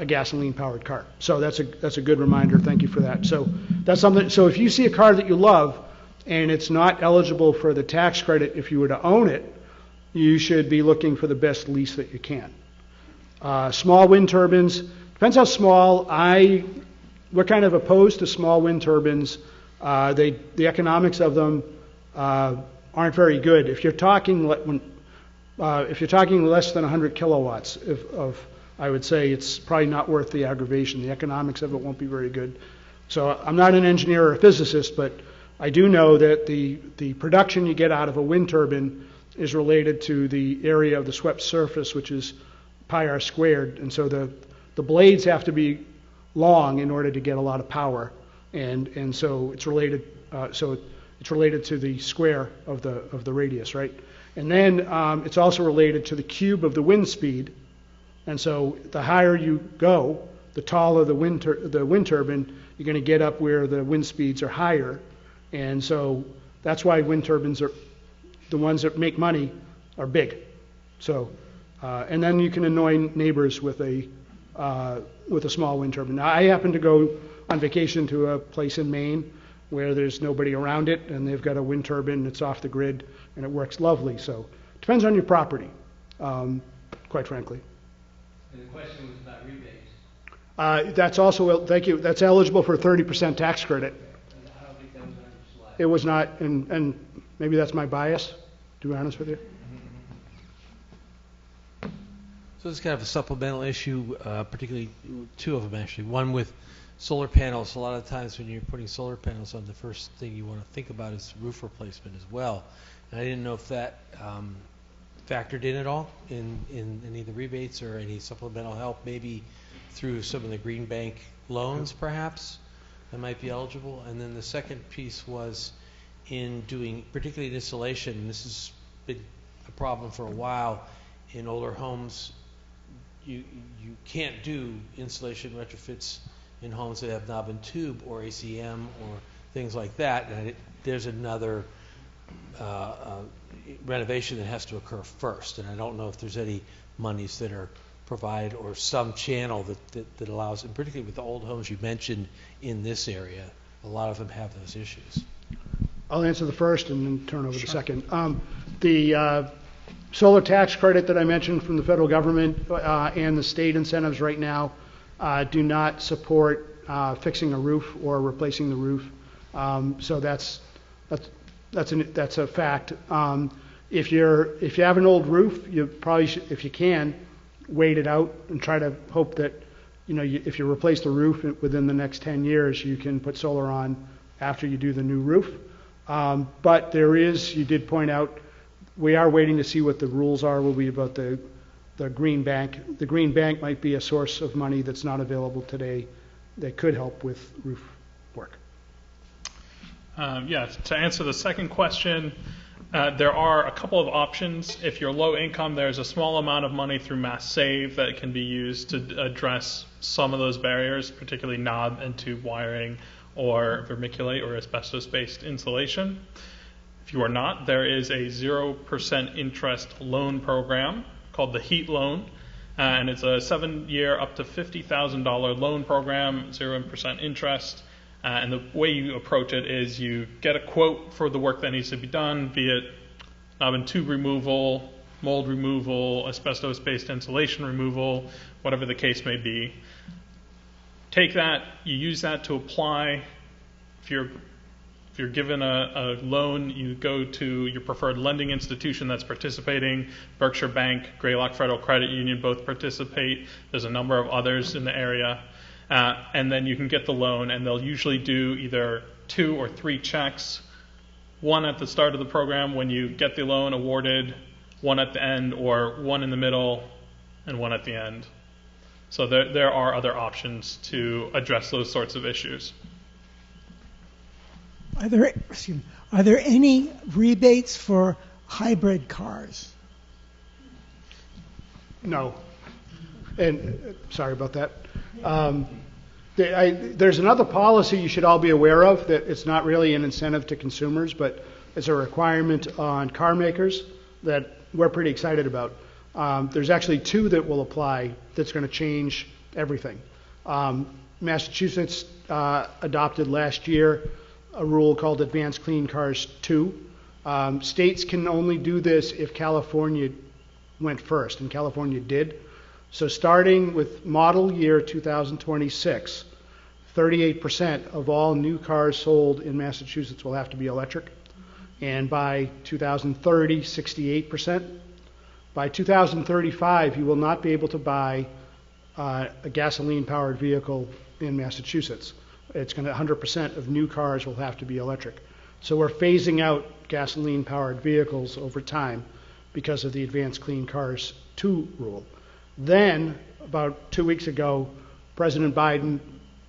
gasoline-powered car. So that's a good reminder. Thank you for that. So that's something. So if you see a car that you love and it's not eligible for the tax credit if you were to own it, you should be looking for the best lease that you can. Small wind turbines, depends how small. We're kind of opposed to small wind turbines. The economics of them aren't very good. If you're talking less than 100 kilowatts I would say it's probably not worth the aggravation. The economics of it won't be very good. So I'm not an engineer or a physicist, but I do know that the production you get out of a wind turbine is related to the area of the swept surface, which is pi r squared, and so the the blades have to be long in order to get a lot of power, and so it's related. It's related to the square of the radius, right? And then it's also related to the cube of the wind speed. And so the higher you go, the taller the wind turbine, you're going to get up where the wind speeds are higher. And so that's why wind turbines are the ones that make money are big. So, and then you can annoy neighbors with a small wind turbine. Now, I happen to go on vacation to a place in Maine where there's nobody around it, and they've got a wind turbine that's off the grid, and it works lovely. So it depends on your property, quite frankly.
And the question was about rebates.
That's also, thank you, that's eligible for a 30% tax credit.
I don't think that was on your slide.
It was not, and maybe that's my bias, to be honest with you.
So this is kind of a supplemental issue, particularly two of them actually. One with solar panels. A lot of times when you're putting solar panels on, the first thing you want to think about is roof replacement as well. And I didn't know if that factored in at all in any of the rebates or any supplemental help, maybe through some of the green bank loans perhaps that might be eligible. And then the second piece was in doing, particularly in insulation, and this has been a problem for a while in older homes. You can't do insulation retrofits in homes that have knob and tube or ACM or things like that. And there's another renovation that has to occur first. And I don't know if there's any monies that are provided or some channel that allows, and particularly with the old homes you mentioned in this area, a lot of them have those issues.
I'll answer the first and then turn over the second. The solar tax credit that I mentioned from the federal government and the state incentives right now do not support fixing a roof or replacing the roof. So that's a fact. If you have an old roof, you probably should, if you can, wait it out and try to hope that if you replace the roof within the next 10 years, you can put solar on after you do the new roof. But you did point out, we are waiting to see what the rules will be about the green bank. The green bank might be a source of money that's not available today that could help with roof work.
To answer the second question, there are a couple of options. If you're low income, there's a small amount of money through Mass Save that can be used to address some of those barriers, particularly knob and tube wiring or vermiculite or asbestos-based insulation. If you are not, there is a 0% interest loan program called the HEAT loan, and it's a 7-year up to $50,000 loan program, 0% interest. And the way you approach it is you get a quote for the work that needs to be done, be it knob and tube removal, mold removal, asbestos-based insulation removal, whatever the case may be. Take that, you use that to apply. If you're given a loan, you go to your preferred lending institution that's participating. Berkshire Bank, Greylock Federal Credit Union both participate. There's a number of others in the area. And then you can get the loan, and they'll usually do either 2 or 3 checks, one at the start of the program when you get the loan awarded, one at the end, or one in the middle, and one at the end. So there are other options to address those sorts of issues.
Are there any rebates for hybrid cars?
No. And sorry about that. There's another policy you should all be aware of that it's not really an incentive to consumers, but it's a requirement on car makers that we're pretty excited about. There's actually 2 that will apply that's going to change everything. Massachusetts adopted last year a rule called Advanced Clean Cars 2. States can only do this if California went first, and California did. So starting with model year 2026, 38% of all new cars sold in Massachusetts will have to be electric. And by 2030, 68%. By 2035, you will not be able to buy a gasoline-powered vehicle in Massachusetts. It's going to 100% of new cars will have to be electric. So we're phasing out gasoline-powered vehicles over time because of the Advanced Clean Cars 2 rule. Then about 2 weeks ago, President Biden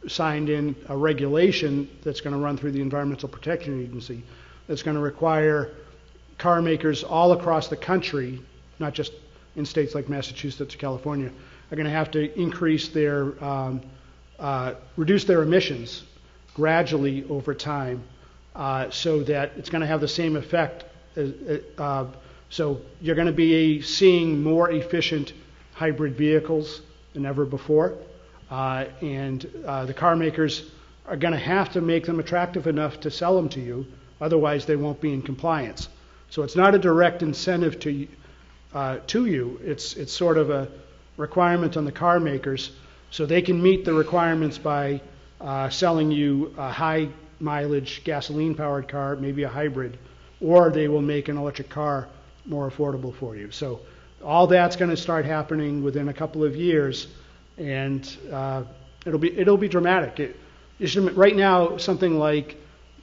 signed in a regulation that's going to run through the Environmental Protection Agency that's going to require car makers all across the country, not just in states like Massachusetts or California, are going to have to increase their, reduce their emissions gradually over time so that it's going to have the same effect. So you're going to be seeing more efficient hybrid vehicles than ever before. And the car makers are going to have to make them attractive enough to sell them to you, otherwise they won't be in compliance. So it's not a direct incentive to you. It's sort of a requirement on the car makers, so they can meet the requirements by selling you a high mileage gasoline powered car, maybe a hybrid, or they will make an electric car more affordable for you. So all that's going to start happening within a couple of years, and it'll be dramatic. Right now, something like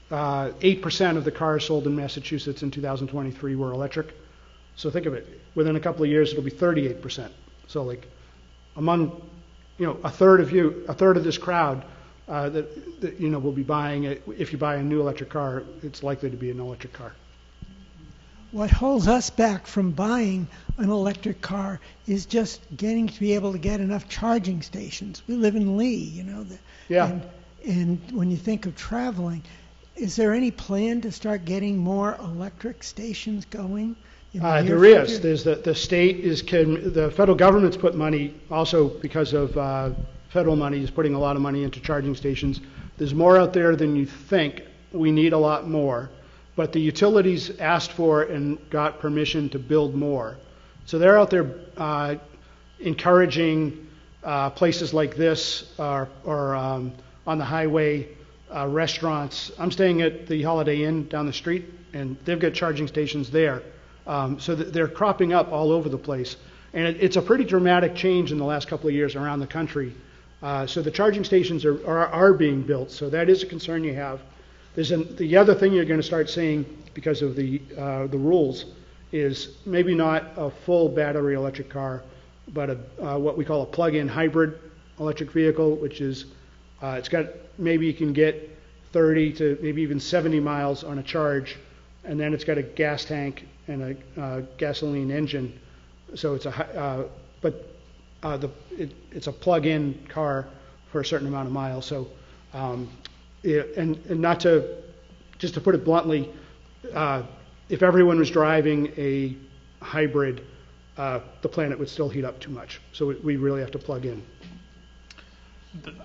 8% of the cars sold in Massachusetts in 2023 were electric. So think of it. Within a couple of years, it'll be 38%. So like among, a third of this crowd that will be buying it. If you buy a new electric car, it's likely to be an electric car.
What holds us back from buying an electric car is just getting to be able to get enough charging stations. We live in Lee,
Yeah.
And when you think of traveling, is there any plan to start getting more electric stations going?
There is. There's the state the federal government's put money also because of federal money is putting a lot of money into charging stations. There's more out there than you think. We need a lot more. But the utilities asked for and got permission to build more. So they're out there encouraging places like this or on the highway, restaurants. I'm staying at the Holiday Inn down the street, and they've got charging stations there. So they're cropping up all over the place. And it's a pretty dramatic change in the last couple of years around the country. So the charging stations are being built. So that is a concern you have. The other thing you're going to start seeing because of the rules is maybe not a full battery electric car, but what we call a plug-in hybrid electric vehicle, which is maybe you can get 30 to maybe even 70 miles on a charge, and then it's got a gas tank and a gasoline engine. So it's it's a plug-in car for a certain amount of miles. So. And not to, just to put it bluntly, if everyone was driving a hybrid, the planet would still heat up too much. So we really have to plug in.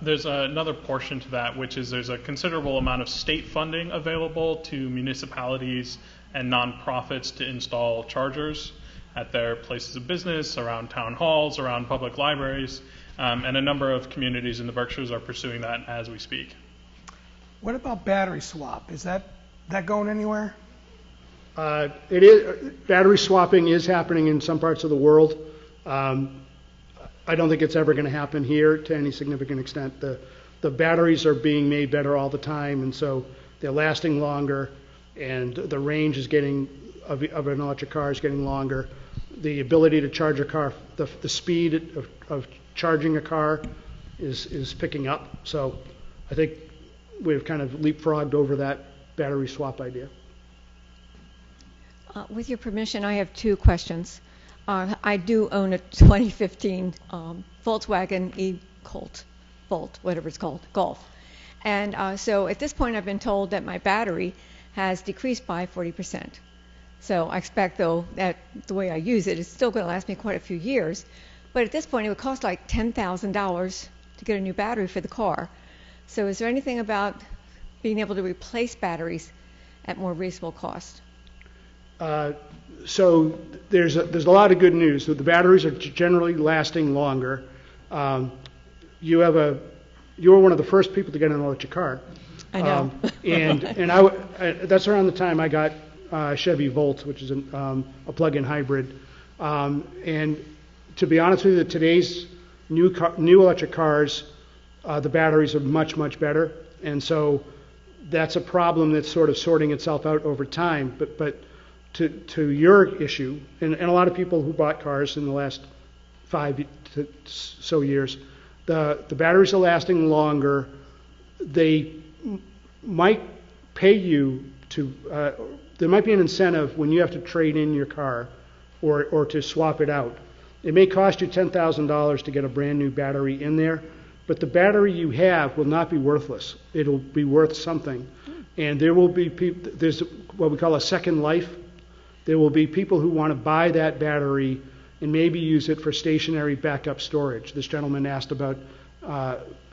There's another portion to that, which is there's a considerable amount of state funding available to municipalities and nonprofits to install chargers at their places of business, around town halls, around public libraries, and a number of communities in the Berkshires are pursuing that as we speak.
What about battery swap? Is that going anywhere?
It is. Battery swapping is happening in some parts of the world. I don't think it's ever going to happen here to any significant extent. The batteries are being made better all the time, and so they're lasting longer, and the range is of an electric car is getting longer. The ability to charge a car, the speed of charging a car is picking up. So I think we've kind of leapfrogged over that battery swap idea.
With your permission, I have two questions. I do own a 2015 Volkswagen e-Colt, Volt, whatever it's called, Golf. And so at this point I've been told that my battery has decreased by 40%. So I expect, though, that the way I use it, it's still going to last me quite a few years. But at this point it would cost like $10,000 to get a new battery for the car. So is there anything about being able to replace batteries at more reasonable cost?
So there's a lot of good news. So the batteries are generally lasting longer. You were one of the first people to get an electric car.
I know.
That's around the time I got Chevy Volt, which is a plug-in hybrid. And to be honest with you, today's new electric cars, the batteries are much, much better. And so that's a problem that's sort of sorting itself out over time. But to your issue, and a lot of people who bought cars in the last 5 to so years. The batteries are lasting longer. They might pay you to, there might be an incentive when you have to trade in your car or to swap it out. It may cost you $10,000 to get a brand new battery in there, but the battery you have will not be worthless. It'll be worth something. And there will be people, there's what we call a second life. There will be people who want to buy that battery and maybe use it for stationary backup storage. This gentleman asked about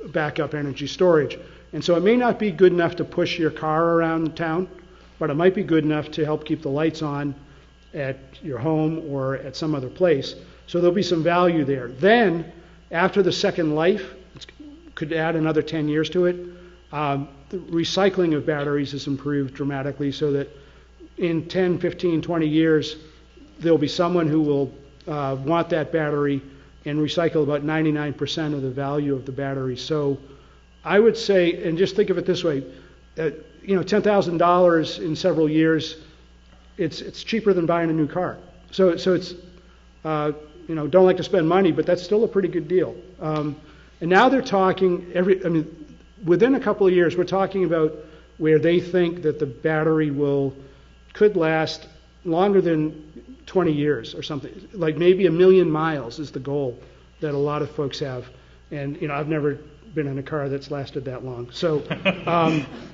backup energy storage. And so it may not be good enough to push your car around town, but it might be good enough to help keep the lights on at your home or at some other place. So there'll be some value there. Then, after the second life, could add another 10 years to it, the recycling of batteries is improved dramatically so that in 10, 15, 20 years, there'll be someone who will want that battery and recycle about 99% of the value of the battery. So I would say, and just think of it this way, $10,000 in several years, it's cheaper than buying a new car. So it's, don't like to spend money, but that's still a pretty good deal. And now they're talking within a couple of years, we're talking about where they think that the battery could last longer than 20 years or something. Like maybe 1 million miles is the goal that a lot of folks have. And, I've never been in a car that's lasted that long. So,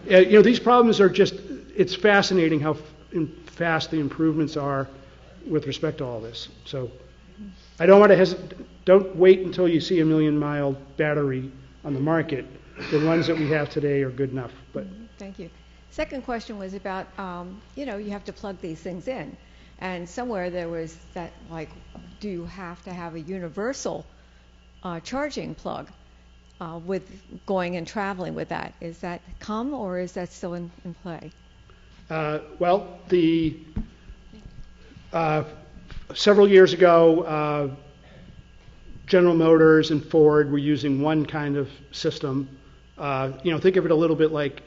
these problems are just, it's fascinating how fast the improvements are with respect to all this. So I don't want to don't wait until you see a 1 million mile battery on the market. The ones that we have today are good enough. But
Thank you. Second question was about, you have to plug these things in. And somewhere there was that, do you have to have a universal charging plug with going and traveling with that? Is that come or is that still in play?
Well, several years ago, General Motors and Ford were using one kind of system. Think of it a little bit like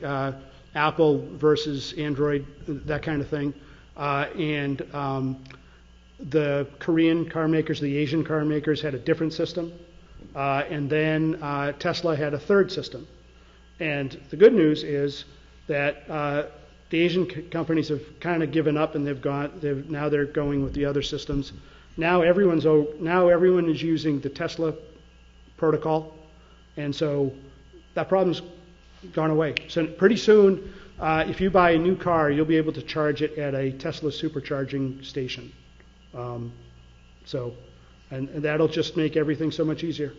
Apple versus Android, that kind of thing. And the Korean car makers, the Asian car makers had a different system. And then Tesla had a third system. And the good news is that the Asian companies have kind of given up and now they're going with the other systems. Now everyone is using the Tesla protocol. And so that problem's gone away. So pretty soon, if you buy a new car, you'll be able to charge it at a Tesla supercharging station. And that'll just make everything so much easier.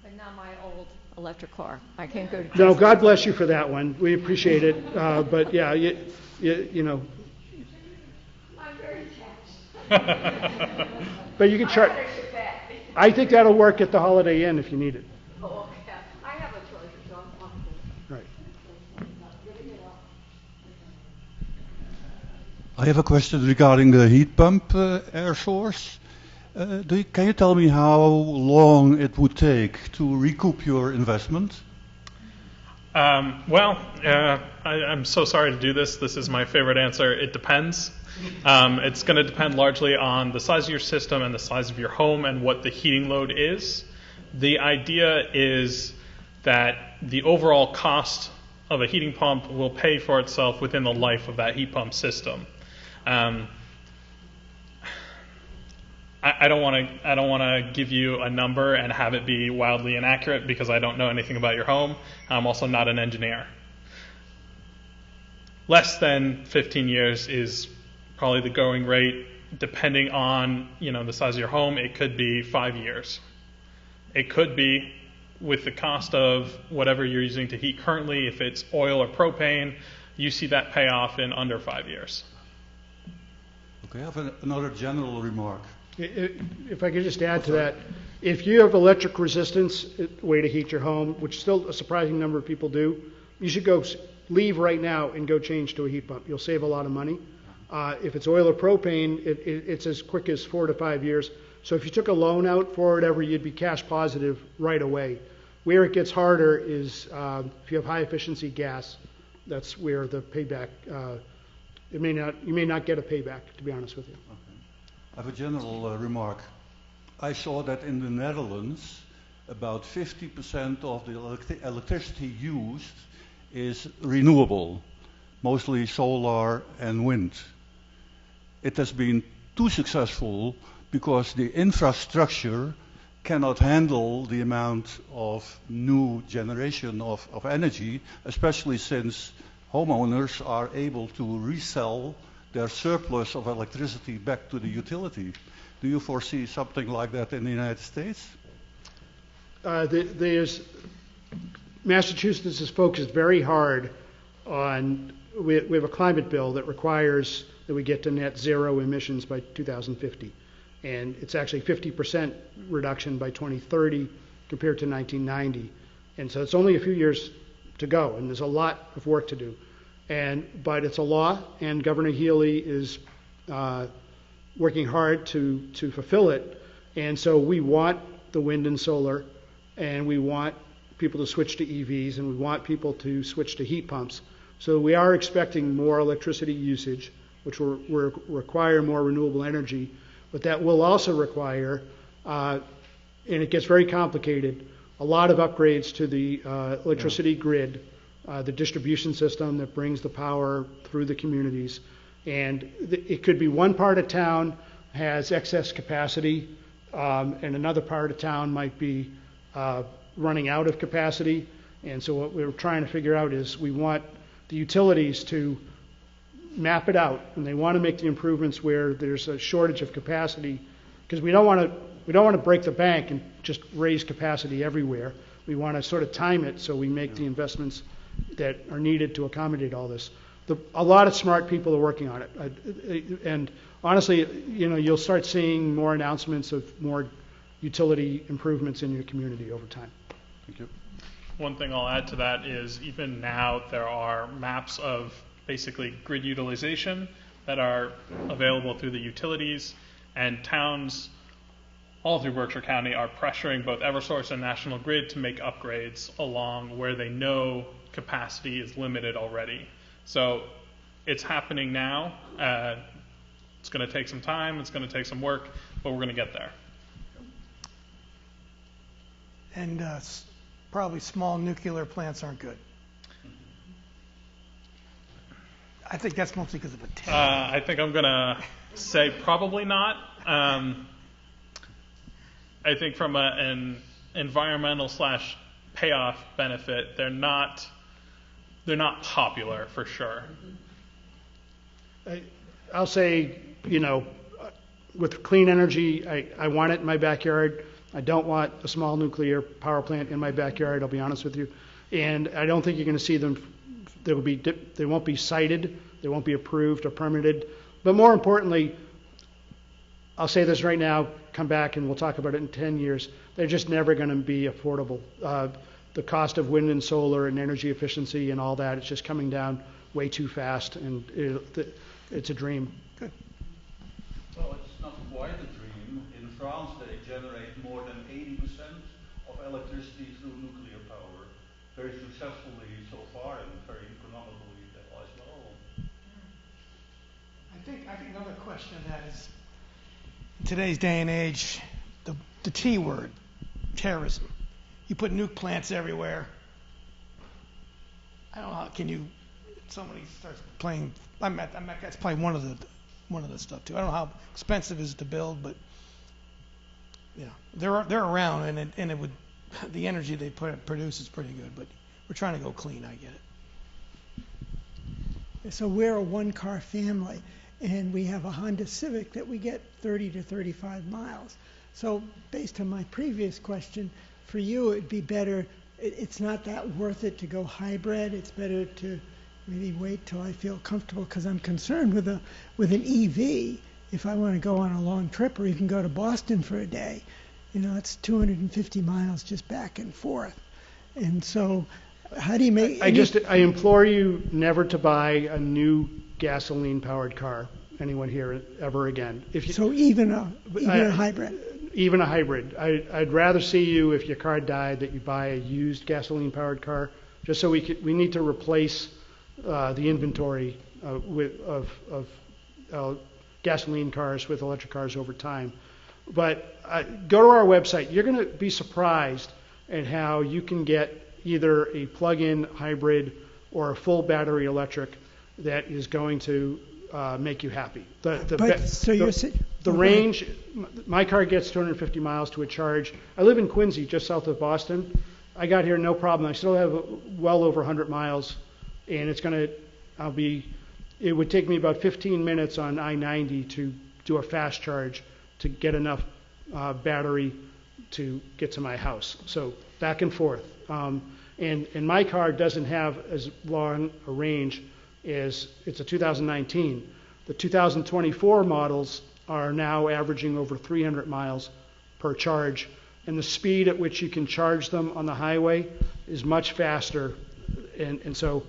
But not my old electric car. I can't go to Tesla.
No, God bless you for that one. We appreciate it. But yeah, you know.
I'm very attached.
But you can charge. I think that'll work at the Holiday Inn if you need it.
Oh, okay. I have a charger, so I'm comfortable.
Right.
I have a question regarding the heat pump air source. Can you tell me how long it would take to recoup your investment?
I'm so sorry to do this. This is my favorite answer. It depends. It's going to depend largely on the size of your system and the size of your home and what the heating load is. The idea is that the overall cost of a heating pump will pay for itself within the life of that heat pump system. I don't want to give you a number and have it be wildly inaccurate because I don't know anything about your home. I'm also not an engineer. Less than 15 years is probably the going rate. Depending on the size of your home, it could be 5 years. It could be, with the cost of whatever you're using to heat currently, if it's oil or propane, you see that pay off in under 5 years.
Okay, I have another general remark.
If I could just add to that, if you have electric resistance, way to heat your home, which still a surprising number of people do, you should leave right now and go change to a heat pump. You'll save a lot of money. If it's oil or propane, it's as quick as 4 to 5 years. So if you took a loan out for whatever, you'd be cash positive right away. Where it gets harder is if you have high efficiency gas. That's where the payback. You may not get a payback, to be honest with you.
Okay. I have a general remark. I saw that in the Netherlands, about 50% of the electricity used is renewable, mostly solar and wind. It has been too successful because the infrastructure cannot handle the amount of new generation of energy, especially since homeowners are able to resell their surplus of electricity back to the utility. Do you foresee something like that in the United States?
Massachusetts is focused very hard on, we have a climate bill that requires that we get to net zero emissions by 2050. And it's actually 50% reduction by 2030 compared to 1990. And so it's only a few years to go, and there's a lot of work to do. But it's a law, and Governor Healy is working hard to fulfill it. And so we want the wind and solar, and we want people to switch to EVs, and we want people to switch to heat pumps. So we are expecting more electricity usage, which will require more renewable energy. But that will also require, and it gets very complicated, a lot of upgrades to the electricity grid, the distribution system that brings the power through the communities. And it could be one part of town has excess capacity, and another part of town might be running out of capacity. And so what we're trying to figure out is we want the utilities to map it out, and they want to make the improvements where there's a shortage of capacity, because we don't want to break the bank and just raise capacity everywhere. We want to sort of time it so we make the investments that are needed to accommodate all this. A lot of smart people are working on it, and honestly, you'll start seeing more announcements of more utility improvements in your community over time.
Thank you.
One thing I'll add to that is even now there are maps of basically grid utilization that are available through the utilities, and towns all through Berkshire County are pressuring both Eversource and National Grid to make upgrades along where they know capacity is limited already. So it's happening now. It's going to take some time, it's going to take some work, but we're going to get there.
And probably small nuclear plants aren't good. I think that's mostly because of a tail.
I think I'm going to say probably not. I think from an environmental / payoff benefit, they're not popular for sure.
I'll say, with clean energy, I want it in my backyard. I don't want a small nuclear power plant in my backyard, I'll be honest with you. And I don't think you're going to see them. They won't be cited, they won't be approved or permitted. But more importantly, I'll say this right now, come back and we'll talk about it in 10 years, they're just never going to be affordable. The cost of wind and solar and energy efficiency and all that, it's just coming down way too fast, and it's a dream.
Good.
Well, it's not quite a dream. In France, they generate more than 80% of electricity through nuclear power, very successfully so far and very economically as well.
I think another question of that is, in today's day and age, the T word, terrorism. You put nuke plants everywhere. I don't know how somebody starts playing. That's probably one of the stuff too. I don't know how expensive it is to build, but they're around, and it would, the energy they produce is pretty good. But we're trying to go clean. I get it.
So we're a one-car family, and we have a Honda Civic that we get 30 to 35 miles. So based on my previous question, for you it'd be better, it's not that worth it to go hybrid. It's better to maybe wait till I feel comfortable, because I'm concerned with an EV. If I want to go on a long trip or even go to Boston for a day, it's 250 miles just back and forth. And so how do you make...
I implore you never to buy a new gasoline-powered car, anyone here, ever again.
Even a hybrid?
Even a hybrid. I'd rather see you, if your car died, that you buy a used gasoline-powered car, just so we need to replace the inventory of gasoline cars with electric cars over time. But go to our website. You're going to be surprised at how you can get either a plug-in hybrid or a full battery electric that is going to make you happy. The range, my car gets 250 miles to a charge. I live in Quincy, just south of Boston. I got here no problem. I still have well over 100 miles, and it would take me about 15 minutes on I-90 to do a fast charge to get enough battery to get to my house. So back and forth. And my car doesn't have as long a range as it's a 2019. The 2024 models are now averaging over 300 miles per charge, and the speed at which you can charge them on the highway is much faster. And so,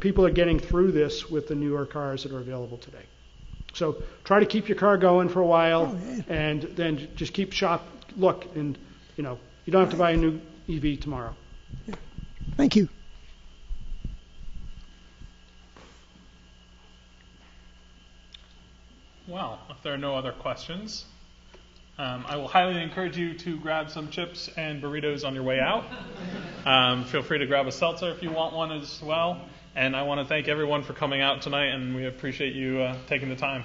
people are getting through this with the newer cars that are available today. So try to keep your car going for a while, and then just keep look, and you don't have to buy a new EV tomorrow.
Yeah. Thank you.
Well, if there are no other questions, I will highly encourage you to grab some chips and burritos on your way out. Feel free to grab a seltzer if you want one as well. And I want to thank everyone for coming out tonight, and we appreciate you taking the time.